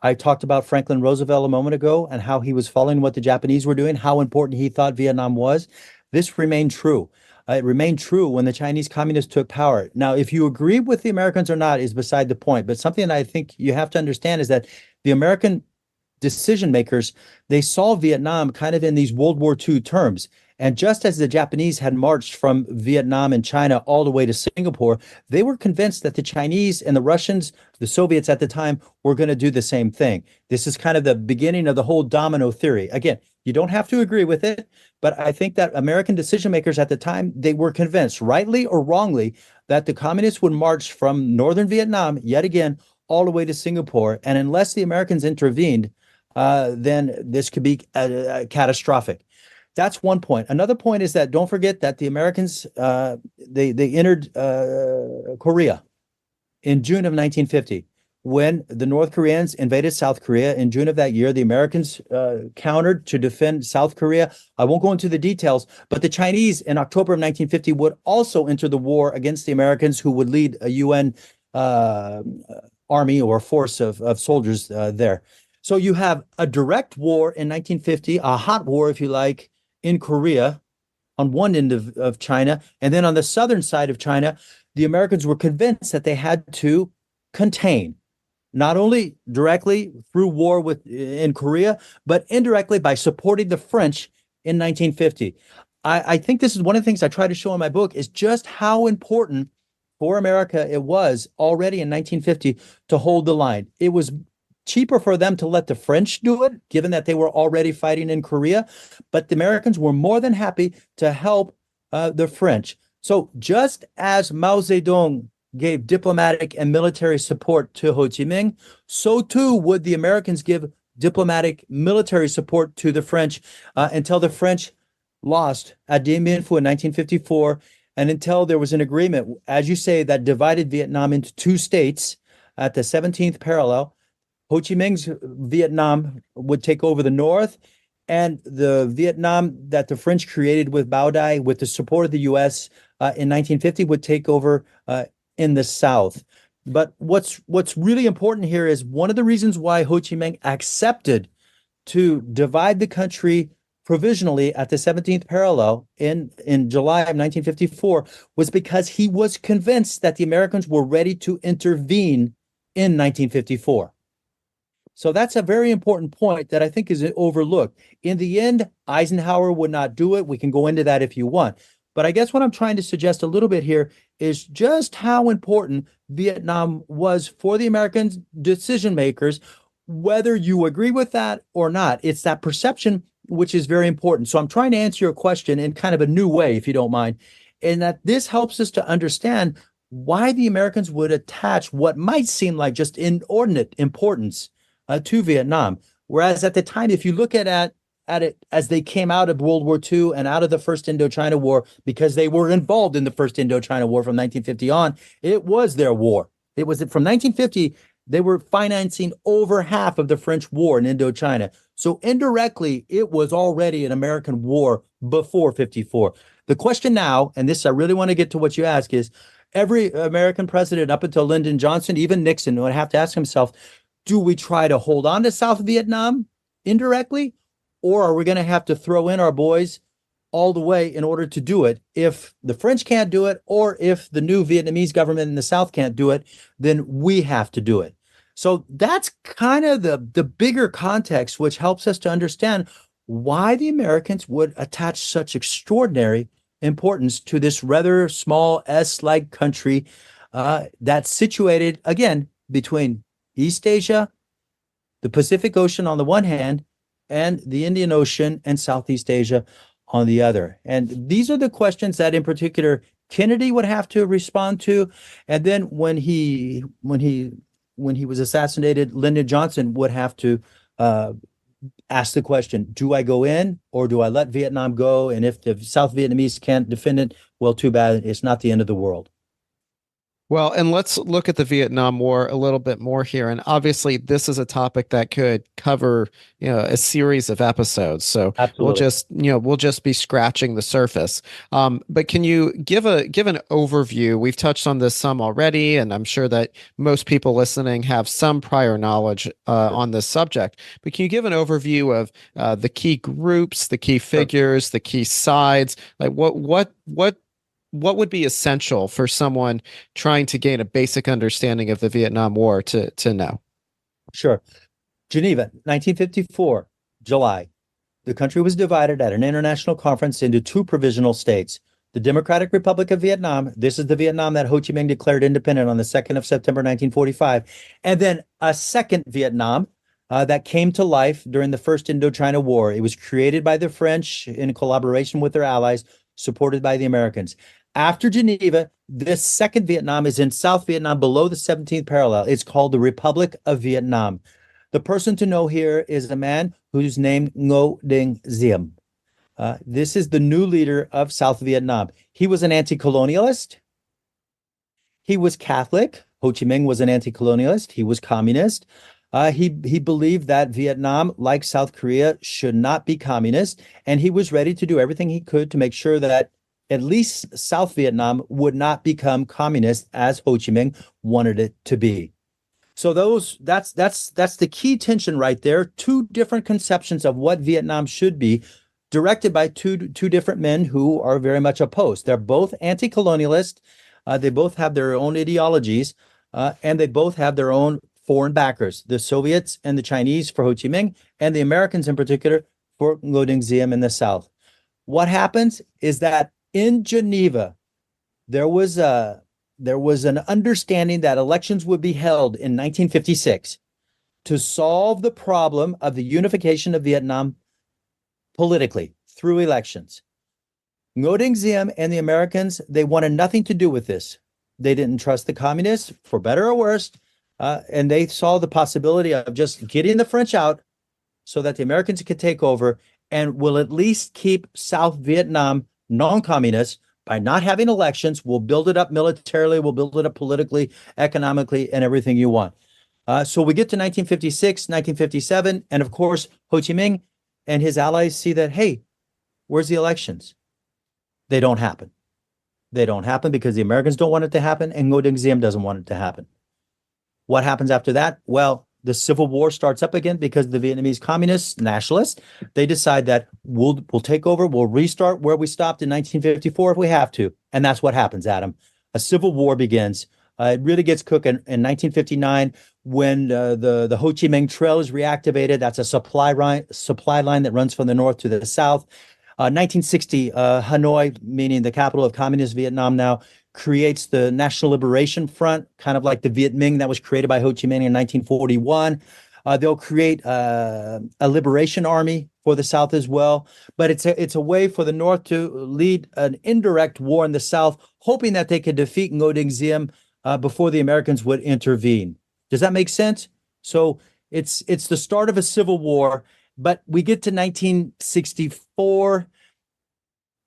I talked about Franklin Roosevelt a moment ago and how he was following what the Japanese were doing, how important he thought Vietnam was. This remained true. It remained true when the Chinese communists took power. Now, if you agree with the Americans or not is beside the point, but something I think you have to understand is that the American decision makers, they saw Vietnam kind of in these World War II terms. And just as the Japanese had marched from Vietnam and China all the way to Singapore, they were convinced that the Chinese and the Russians, the Soviets at the time, were going to do the same thing. This is kind of the beginning of the whole domino theory. Again, you don't have to agree with it, but I think that American decision makers at the time, they were convinced, rightly or wrongly, that the communists would march from northern Vietnam, yet again, all the way to Singapore. And unless the Americans intervened, then this could be catastrophic. That's one point. Another point is that don't forget that the Americans they entered Korea in June of 1950. When the North Koreans invaded South Korea in June of that year, the Americans countered to defend South Korea. I won't go into the details, but the Chinese in October of 1950 would also enter the war against the Americans, who would lead a UN army or force of soldiers there. So you have a direct war in 1950, a hot war, if you like, in Korea on one end of China. And then on the southern side of China, the Americans were convinced that they had to contain, not only directly through war in Korea, but indirectly by supporting the French in 1950. I think this is one of the things I try to show in my book, is just how important for America it was already in 1950 to hold the line. It was cheaper for them to let the French do it, given that they were already fighting in Korea. But the Americans were more than happy to help the French. So just as Mao Zedong gave diplomatic and military support to Ho Chi Minh, so too would the Americans give diplomatic military support to the French until the French lost at Dien Bien Phu in 1954, and until there was an agreement, as you say, that divided Vietnam into two states at the 17th parallel. Ho Chi Minh's Vietnam would take over the north, and the Vietnam that the French created with Bao Dai, with the support of the U.S. In 1950, would take over in the south. But what's really important here is one of the reasons why Ho Chi Minh accepted to divide the country provisionally at the 17th parallel in July of 1954 was because he was convinced that the Americans were ready to intervene in 1954. So that's a very important point that I think is overlooked. In the end, Eisenhower would not do it. We can go into that if you want. But I guess what I'm trying to suggest a little bit here is just how important Vietnam was for the American decision makers, whether you agree with that or not. It's that perception which is very important. So I'm trying to answer your question in kind of a new way, if you don't mind, in that this helps us to understand why the Americans would attach what might seem like just inordinate importance to Vietnam. Whereas at the time, if you look at it as they came out of World War II and out of the First Indochina War, because they were involved in the First Indochina War from 1950 on, it was their war. It was from 1950, they were financing over half of the French war in Indochina. So indirectly, it was already an American war before 54. The question now, and this I really want to get to what you ask, is every American president up until Lyndon Johnson, even Nixon, would have to ask himself, do we try to hold on to South Vietnam indirectly? Or are we going to have to throw in our boys all the way in order to do it? If the French can't do it, or if the new Vietnamese government in the South can't do it, then we have to do it. So that's kind of the bigger context, which helps us to understand why the Americans would attach such extraordinary importance to this rather small S-like country that's situated, again, between East Asia, the Pacific Ocean on the one hand, and the Indian Ocean and Southeast Asia on the other. And these are the questions that in particular Kennedy would have to respond to. And then when he was assassinated, Lyndon Johnson would have to ask the question, do I go in or do I let Vietnam go? And if the South Vietnamese can't defend it, well, too bad. It's not the end of the world. Well, and let's look at the Vietnam War a little bit more here. And obviously, this is a topic that could cover, a series of episodes. So Absolutely. we'll just be scratching the surface. But can you give an overview? We've touched on this some already, and I'm sure that most people listening have some prior knowledge on this subject. But can you give an overview of the key groups, the key figures, the key sides? Like what would be essential for someone trying to gain a basic understanding of the Vietnam War to know? Sure. Geneva, 1954, July. The country was divided at an international conference into two provisional states. The Democratic Republic of Vietnam, this is the Vietnam that Ho Chi Minh declared independent on the 2nd of September, 1945. And then a second Vietnam that came to life during the First Indochina War. It was created by the French in collaboration with their allies, supported by the Americans. After Geneva, this second Vietnam is in South Vietnam below the 17th parallel. It's called the Republic of Vietnam. The person to know here is a man who's named Ngo Dinh Diem. This is the new leader of South Vietnam. He was an anti-colonialist. He was Catholic. Ho Chi Minh was an anti-colonialist. He was communist. He believed that Vietnam, like South Korea, should not be communist, and he was ready to do everything he could to make sure that at least South Vietnam would not become communist as Ho Chi Minh wanted it to be. So that's the key tension right there. Two different conceptions of what Vietnam should be, directed by two different men who are very much opposed. They're both anti-colonialist. They both have their own ideologies, and they both have their own foreign backers, the Soviets and the Chinese for Ho Chi Minh, and the Americans in particular for Ngo Dinh Diem in the South. What happens is that in Geneva, there was an understanding that elections would be held in 1956 to solve the problem of the unification of Vietnam politically through elections. Ngo Dinh Diem and the Americans, they wanted nothing to do with this. They didn't trust the communists, for better or worse, and they saw the possibility of just getting the French out so that the Americans could take over and will at least keep South Vietnam non-communist by not having elections. We'll build it up militarily, we'll build it up politically, economically, and everything you want. So we get to 1956, 1957, and of course, Ho Chi Minh and his allies see that, hey, where's the elections? They don't happen. They don't happen because the Americans don't want it to happen, and Ngo Dinh Diem doesn't want it to happen. What happens after that? Well, the civil war starts up again because the Vietnamese communists, nationalists, they decide that we'll take over, we'll restart where we stopped in 1954 if we have to. And that's what happens, Adam. A civil war begins. It really gets cooking in 1959 when the Ho Chi Minh Trail is reactivated. That's a supply line that runs from the north to the south. 1960, Hanoi, meaning the capital of communist Vietnam now, creates the National Liberation Front, kind of like the Viet Minh that was created by Ho Chi Minh in 1941. They'll create a liberation army for the South as well. But it's a way for the North to lead an indirect war in the South, hoping that they could defeat Ngo Dinh Diem before the Americans would intervene. Does that make sense? So it's the start of a civil war, but we get to 1964.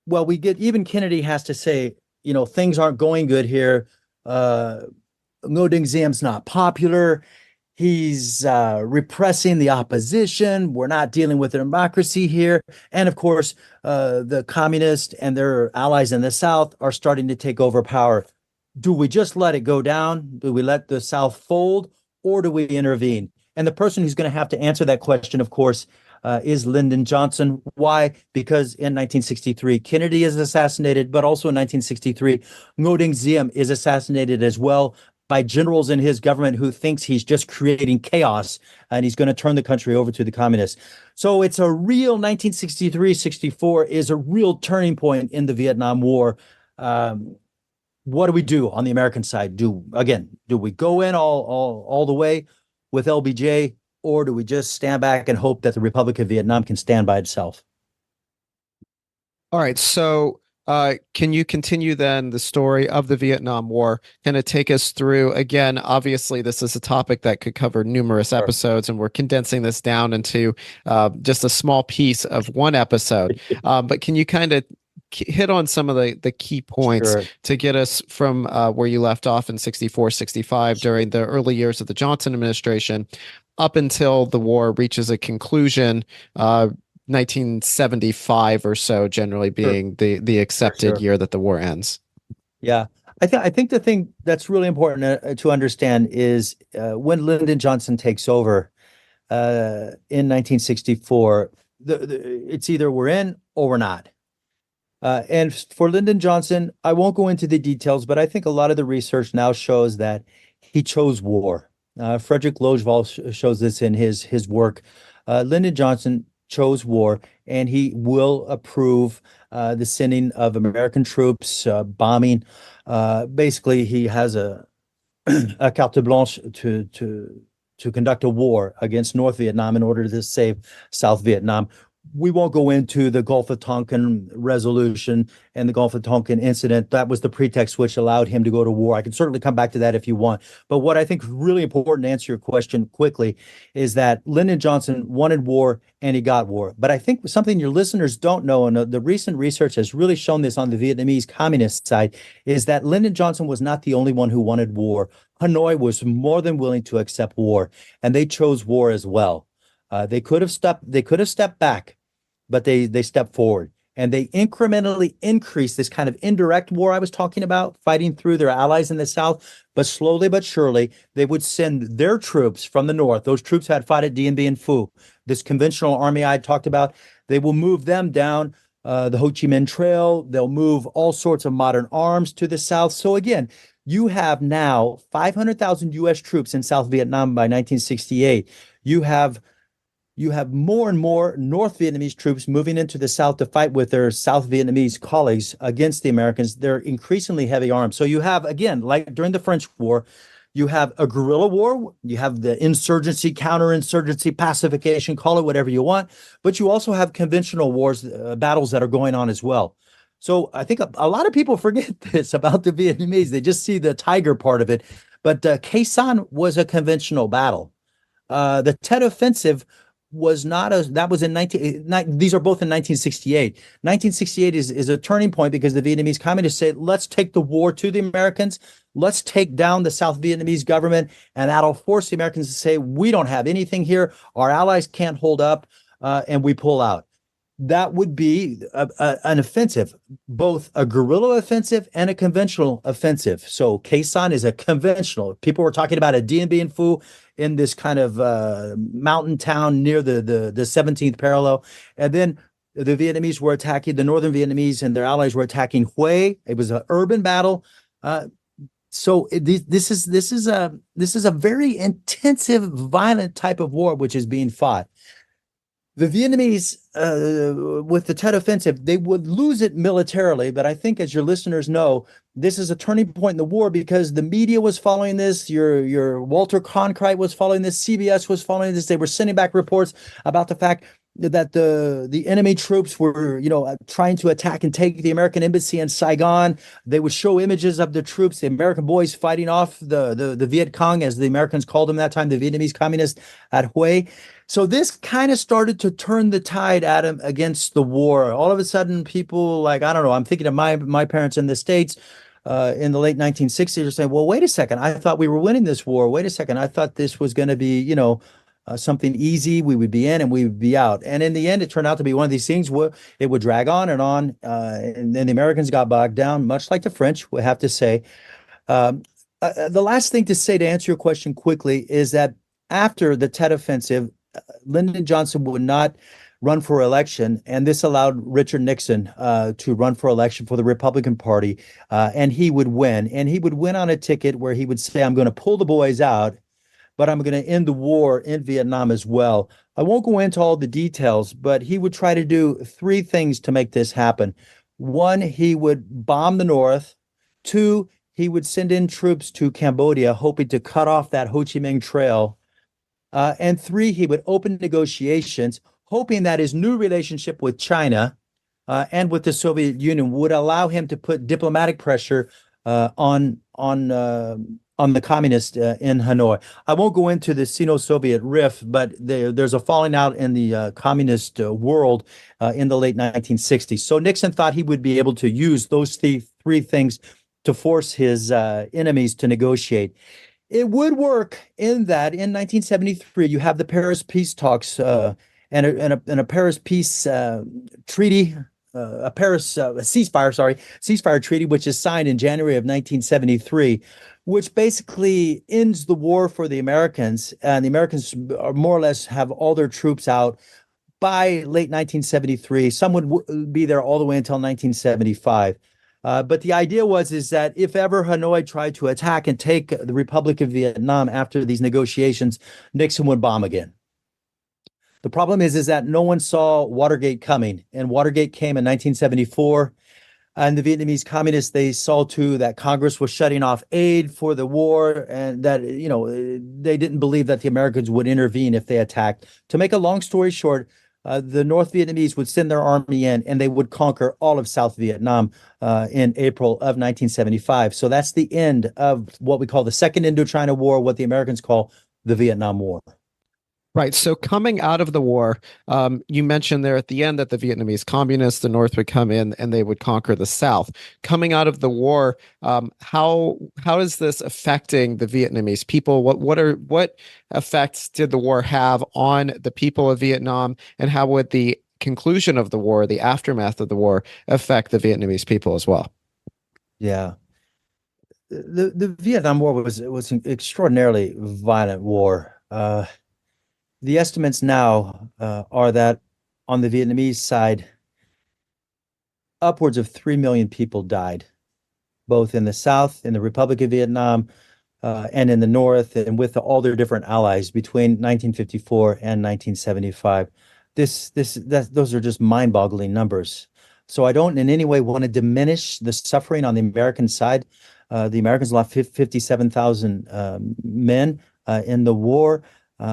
Well, even Kennedy has to say, things aren't going good here. Ngo Dinh Diem's not popular. He's repressing the opposition. We're not dealing with a democracy here. And of course, the communists and their allies in the South are starting to take over power. Do we just let it go down? Do we let the South fold, or do we intervene? And the person who's going to have to answer that question, of course, is Lyndon Johnson. Why? Because in 1963, Kennedy is assassinated, but also in 1963, Ngo Dinh Diem is assassinated as well by generals in his government who thinks he's just creating chaos and he's going to turn the country over to the communists. So it's a real 1963-64 is a real turning point in the Vietnam War. What do we do on the American side? Do we go in all the way with LBJ, or do we just stand back and hope that the Republic of Vietnam can stand by itself? All right. So can you continue then the story of the Vietnam War? Kind of take us through again. Obviously, this is a topic that could cover numerous episodes, and we're condensing this down into just a small piece of one episode. But can you kind of hit on some of the key points to get us from where you left off in 64, 65 during the early years of the Johnson administration up until the war reaches a conclusion, 1975 or so, generally being the accepted year that the war ends? Yeah. I think the thing that's really important to understand is when Lyndon Johnson takes over in 1964, it's either we're in or we're not. And for Lyndon Johnson, I won't go into the details, but I think a lot of the research now shows that he chose war. Frederick Lojval shows this in his work. Lyndon Johnson chose war, and he will approve the sending of American troops, bombing. Basically, he has a carte blanche to conduct a war against North Vietnam in order to save South Vietnam. We won't go into the Gulf of Tonkin resolution and the Gulf of Tonkin incident. That was the pretext which allowed him to go to war. I can certainly come back to that if you want. But what I think is really important to answer your question quickly is that Lyndon Johnson wanted war and he got war. But I think something your listeners don't know, and the recent research has really shown this on the Vietnamese communist side, is that Lyndon Johnson was not the only one who wanted war. Hanoi was more than willing to accept war, and they chose war as well. They could have stepped back, but they stepped forward, and they incrementally increased this kind of indirect war I was talking about, fighting through their allies in the South. But slowly but surely, they would send their troops from the North. Those troops had fought at Dien Bien Phu, this conventional army I talked about. They will move them down the Ho Chi Minh Trail. They'll move all sorts of modern arms to the South. So again, you have now 500,000 U.S. troops in South Vietnam by 1968. You have more and more North Vietnamese troops moving into the South to fight with their South Vietnamese colleagues against the Americans. They're increasingly heavy armed. So you have, again, like during the French War, you have a guerrilla war, you have the insurgency, counterinsurgency, pacification, call it whatever you want, but you also have conventional wars, battles that are going on as well. So I think a lot of people forget this about the Vietnamese. They just see the tiger part of it. But Khe Sanh was a conventional battle. The Tet Offensive was not that was in these are both in 1968. 1968 is a turning point because the Vietnamese communists said, let's take the war to the Americans. Let's take down the South Vietnamese government, and that'll force the Americans to say, we don't have anything here. Our allies can't hold up, and we pull out. That would be an offensive, both a guerrilla offensive and a conventional offensive. So Khe Sanh is a conventional. People were talking about a Dien Bien Phu in this kind of mountain town near the 17th parallel. And then the Vietnamese were attacking, the Northern Vietnamese and their allies were attacking Hue. It was an urban battle. So this is a very intensive, violent type of war which is being fought. The Vietnamese, with the Tet Offensive, they would lose it militarily. But I think, as your listeners know, this is a turning point in the war because the media was following this. Your Walter Cronkite was following this. CBS was following this. They were sending back reports about the fact that the enemy troops were, trying to attack and take the American embassy in Saigon. They would show images of the troops, the American boys fighting off the Viet Cong, as the Americans called them that time, the Vietnamese communists at Hue. So this kind of started to turn the tide, Adam, against the war. All of a sudden, people like, I don't know, I'm thinking of my parents in the States in the late 1960s are saying, well, wait a second, I thought we were winning this war. Wait a second, I thought this was going to be, something easy. We would be in and we would be out. And in the end, it turned out to be one of these things where it would drag on. And then the Americans got bogged down, much like the French, we have to say. The last thing to say to answer your question quickly is that after the Tet Offensive, Lyndon Johnson would not run for election, and this allowed Richard Nixon to run for election for the Republican Party, and he would win. And he would win on a ticket where he would say, I'm going to pull the boys out, but I'm going to end the war in Vietnam as well. I won't go into all the details, but he would try to do three things to make this happen. One, he would bomb the North. Two, he would send in troops to Cambodia, hoping to cut off that Ho Chi Minh Trail. And three, he would open negotiations, hoping that his new relationship with China and with the Soviet Union would allow him to put diplomatic pressure on the communists in Hanoi. I won't go into the Sino-Soviet rift, but there's a falling out in the communist world in the late 1960s. So Nixon thought he would be able to use those three things to force his enemies to negotiate. It would work in that in 1973, you have the Paris peace talks and a Paris peace treaty, a ceasefire treaty, which is signed in January of 1973, which basically ends the war for the Americans. And the Americans are more or less have all their troops out by late 1973. Some would be there all the way until 1975. But the idea is that if ever Hanoi tried to attack and take the Republic of Vietnam after these negotiations, Nixon would bomb again. The problem is that no one saw Watergate coming, and Watergate came in 1974. And the Vietnamese communists, they saw too that Congress was shutting off aid for the war, and that, they didn't believe that the Americans would intervene if they attacked. To make a long story short, the North Vietnamese would send their army in, and they would conquer all of South Vietnam in April of 1975. So that's the end of what we call the Second Indochina War, what the Americans call the Vietnam War. Right. So coming out of the war, you mentioned there at the end that the Vietnamese communists, the North would come in and they would conquer the South. Coming out of the war, how is this affecting the Vietnamese people? What effects did the war have on the people of Vietnam, and how would the conclusion of the war, the aftermath of the war, affect the Vietnamese people as well? Yeah. The Vietnam War was an extraordinarily violent war. The estimates now are that on the Vietnamese side, upwards of 3 million people died, both in the South, in the Republic of Vietnam, and in the North, and with all their different allies between 1954 and 1975. Those are just mind-boggling numbers. So I don't in any way want to diminish the suffering on the American side. The Americans lost 57,000 men in the war.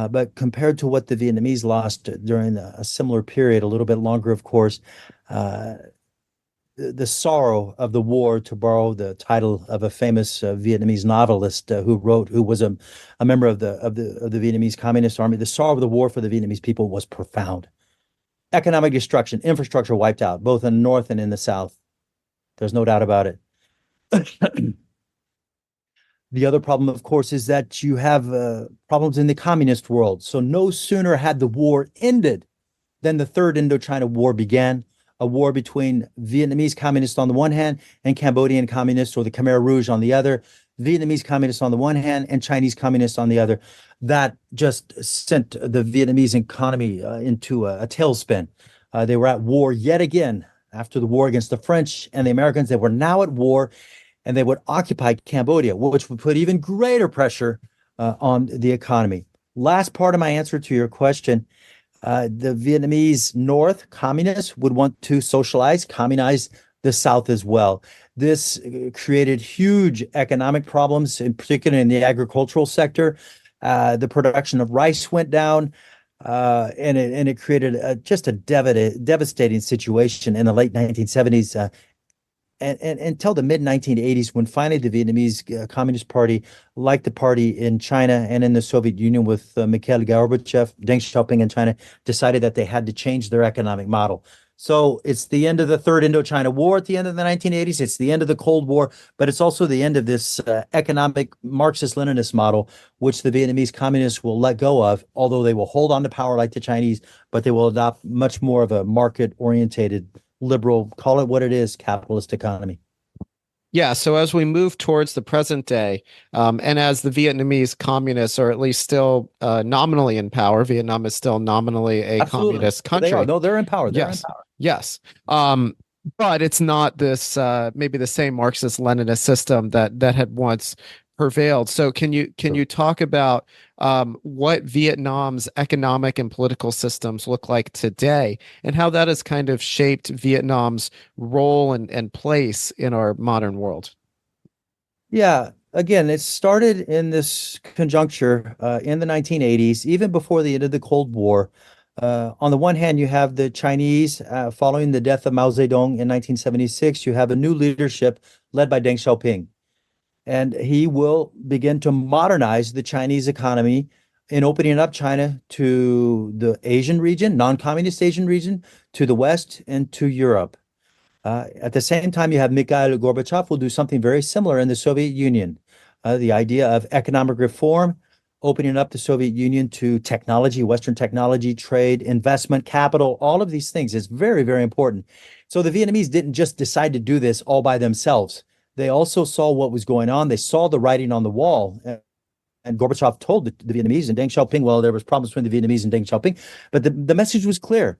But compared to what the Vietnamese lost during a similar period, a little bit longer, of course, the sorrow of the war, to borrow the title of a famous Vietnamese novelist who was a member of the Vietnamese Communist Army, the sorrow of the war for the Vietnamese people was profound. Economic destruction, infrastructure wiped out, both in the North and in the South. There's no doubt about it. The other problem, of course, is that you have problems in the communist world. So no sooner had the war ended than the Third Indochina War began, a war between Vietnamese communists on the one hand and Cambodian communists, or the Khmer Rouge, on the other, Vietnamese communists on the one hand and Chinese communists on the other. That just sent the Vietnamese economy into a tailspin. They were at war yet again after the war against the French and the Americans. They were now at war, and they would occupy Cambodia, which would put even greater pressure on the economy. Last part of my answer to your question, The Vietnamese North communists would want to socialize, communize the South as well. This created huge economic problems, in particular in the agricultural sector. The production of rice went down, and it created just a devastating situation in the late 1970s. And until the mid 1980s, when finally the Vietnamese Communist Party, like the party in China and in the Soviet Union with Mikhail Gorbachev, Deng Xiaoping in China, decided that they had to change their economic model. So it's the end of the Third Indochina War at the end of the 1980s. It's the end of the Cold War, but it's also the end of this economic Marxist-Leninist model, which the Vietnamese communists will let go of, although they will hold on to power like the Chinese, but they will adopt much more of a market-orientated liberal, call it what it is, capitalist economy. Yeah, so as we move towards the present day, and as the Vietnamese communists are at least still nominally in power, Vietnam is still nominally a Absolutely. communist They country. are. No, they're in power. They're Yes, in power. yes. But it's not this maybe the same Marxist-Leninist system that had once prevailed. So can you talk about what Vietnam's economic and political systems look like today, and how that has kind of shaped Vietnam's role and place in our modern world? Yeah. Again, it started in this conjuncture in the 1980s, even before the end of the Cold War. On the one hand, you have the Chinese following the death of Mao Zedong in 1976. You have a new leadership led by Deng Xiaoping, and he will begin to modernize the Chinese economy in opening up China to the Asian region, non-communist Asian region, to the West, and to Europe. At the same time, you have Mikhail Gorbachev will do something very similar in the Soviet Union. The idea of economic reform, opening up the Soviet Union to technology, Western technology, trade, investment, capital, all of these things is very, very important. So the Vietnamese didn't just decide to do this all by themselves. They also saw what was going on. They saw the writing on the wall. And Gorbachev told the Vietnamese and Deng Xiaoping, well, there was problems between the Vietnamese and Deng Xiaoping, but the message was clear.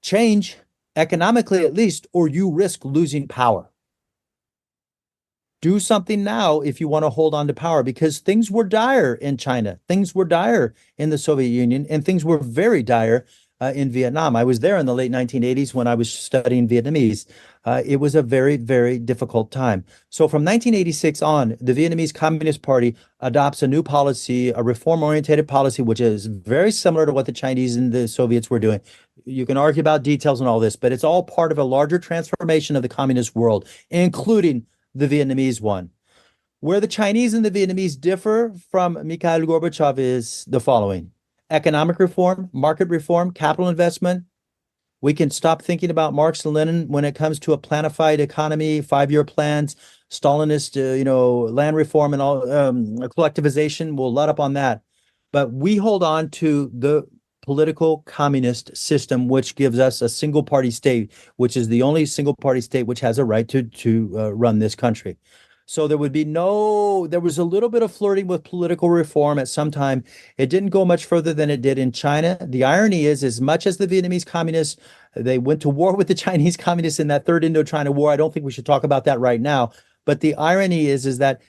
Change, economically at least, or you risk losing power. Do something now if you want to hold on to power, because things were dire in China, things were dire in the Soviet Union, and things were very dire in Vietnam. I was there in the late 1980s when I was studying Vietnamese. It was a very, very difficult time. So from 1986 on, the Vietnamese Communist Party adopts a new policy, a reform-oriented policy, which is very similar to what the Chinese and the Soviets were doing. You can argue about details and all this, but it's all part of a larger transformation of the communist world, including the Vietnamese one. Where the Chinese and the Vietnamese differ from Mikhail Gorbachev is the following: economic reform, market reform, capital investment. We can stop thinking about Marx and Lenin when it comes to a planified economy, 5-year plans, Stalinist, land reform and all, collectivization. We'll let up on that. But we hold on to the political communist system, which gives us a single party state, which is the only single party state which has a right to run this country. So there was a little bit of flirting with political reform at some time. It didn't go much further than it did in China. The irony is, as much as the Vietnamese communists, they went to war with the Chinese communists in that Third Indochina War. I don't think we should talk about that right now. But the irony is that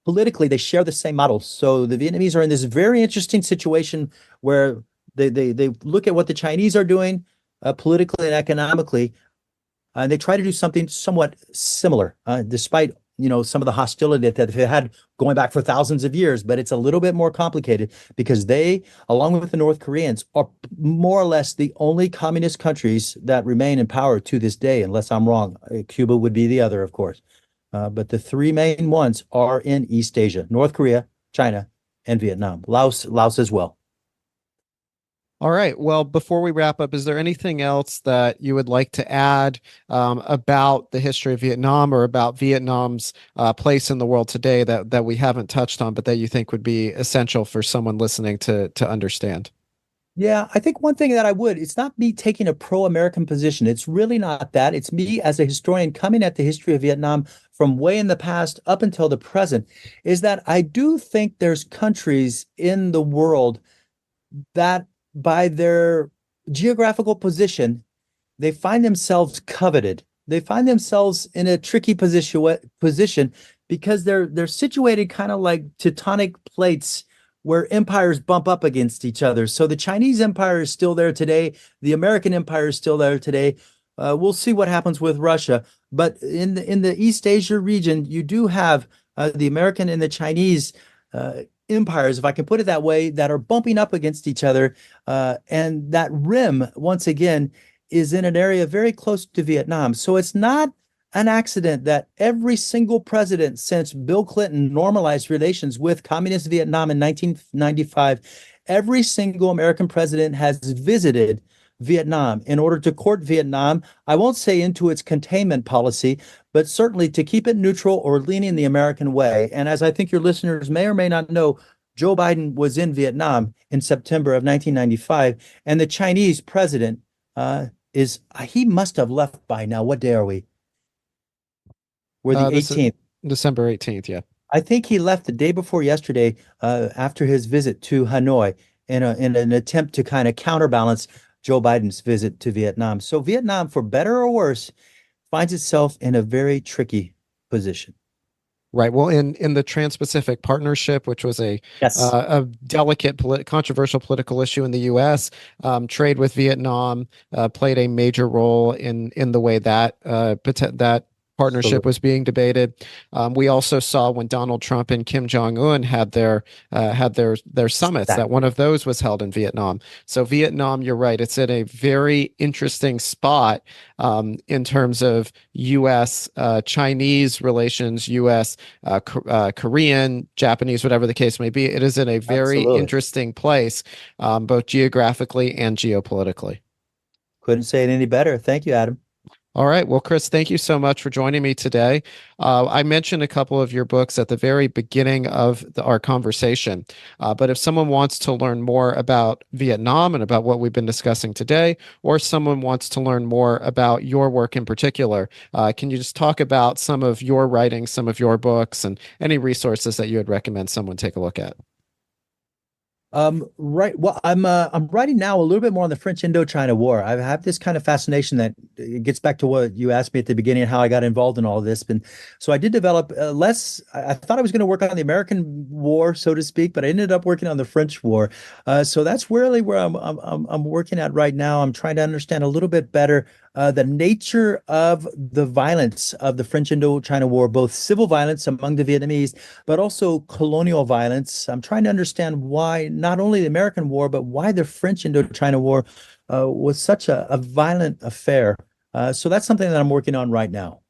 politically they share the same models. So the Vietnamese are in this very interesting situation where they look at what the Chinese are doing politically and economically, and they try to do something somewhat similar, despite some of the hostility that they've had going back for thousands of years. But it's a little bit more complicated because they, along with the North Koreans, are more or less the only communist countries that remain in power to this day, unless I'm wrong. Cuba would be the other, of course. But the three main ones are in East Asia: North Korea, China, and Vietnam. Laos as well. All right. Well, before we wrap up, is there anything else that you would like to add about the history of Vietnam or about Vietnam's place in the world today that we haven't touched on, but that you think would be essential for someone listening to understand? Yeah, I think one thing that it's not me taking a pro-American position. It's really not that. It's me as a historian coming at the history of Vietnam from way in the past up until the present, is that I do think there's countries in the world that by their geographical position, they find themselves coveted. They find themselves in a tricky position because they're situated kind of like tectonic plates where empires bump up against each other. So the Chinese Empire is still there today. The American Empire is still there today. We'll see what happens with Russia. But in the East Asia region, you do have the American and the Chinese empires, if I can put it that way, that are bumping up against each other. And that rim, once again, is in an area very close to Vietnam. So it's not an accident that every single president since Bill Clinton normalized relations with communist Vietnam in 1995, every single American president has visited Vietnam in order to court Vietnam. I won't say into its containment policy, but certainly to keep it neutral or leaning the American way. And as I think your listeners may or may not know, Joe Biden was in Vietnam in September of 1995, and the Chinese president he must have left by now. What day are we? We're the 18th. December 18th, yeah. I think he left the day before yesterday after his visit to Hanoi in an attempt to kind of counterbalance Joe Biden's visit to Vietnam. So Vietnam, for better or worse, finds itself in a very tricky position. Right. Well, in the Trans-Pacific Partnership, which was a delicate, controversial political issue in the U.S., trade with Vietnam played a major role in the way that that partnership was being debated. We also saw when Donald Trump and Kim Jong-un had their summits that one of those was held in Vietnam. So Vietnam, you're right, it's in a very interesting spot in terms of U.S. Chinese relations, U.S. Korean, Japanese, whatever the case may be. It is in a very interesting place, both geographically and geopolitically. Couldn't say it any better. Thank you, Adam. All right. Well, Chris, thank you so much for joining me today. I mentioned a couple of your books at the very beginning of our conversation, but if someone wants to learn more about Vietnam and about what we've been discussing today, or someone wants to learn more about your work in particular, can you just talk about some of your writings, some of your books, and any resources that you would recommend someone take a look at? Right. Well, I'm writing now a little bit more on the French Indochina War. I have this kind of fascination that it gets back to what you asked me at the beginning, how I got involved in all of this. And so I did develop less. I thought I was going to work on the American War, so to speak, but I ended up working on the French War. So that's really where I'm working at right now. I'm trying to understand a little bit better the nature of the violence of the French Indochina War, both civil violence among the Vietnamese, but also colonial violence. I'm trying to understand why not only the American War, but why the French Indochina War was such a violent affair. So that's something that I'm working on right now.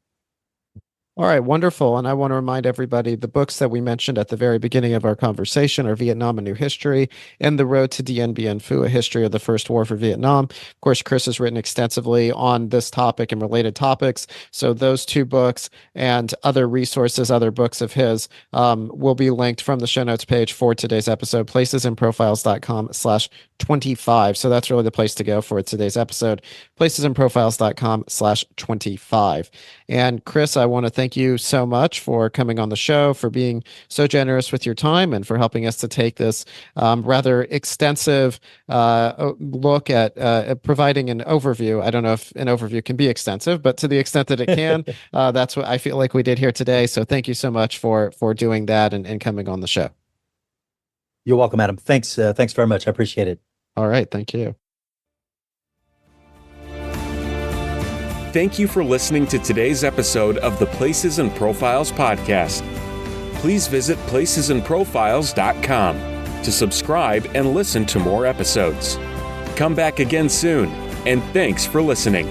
All right, wonderful. And I want to remind everybody the books that we mentioned at the very beginning of our conversation are Vietnam, A New History, and The Road to Dien Bien Phu, A History of the First War for Vietnam. Of course, Chris has written extensively on this topic and related topics. So those two books and other resources, other books of his will be linked from the show notes page for today's episode, placesandprofiles.com/25. So that's really the place to go for today's episode, placesandprofiles.com/25. And Chris, I want to thank you so much for coming on the show, for being so generous with your time, and for helping us to take this rather extensive look at providing an overview. I don't know if an overview can be extensive, but to the extent that it can, that's what I feel like we did here today. So thank you so much for doing that and coming on the show. You're welcome, Adam. Thanks very much. I appreciate it. All right. Thank you. Thank you for listening to today's episode of the Places and Profiles podcast. Please visit placesandprofiles.com to subscribe and listen to more episodes. Come back again soon, and thanks for listening.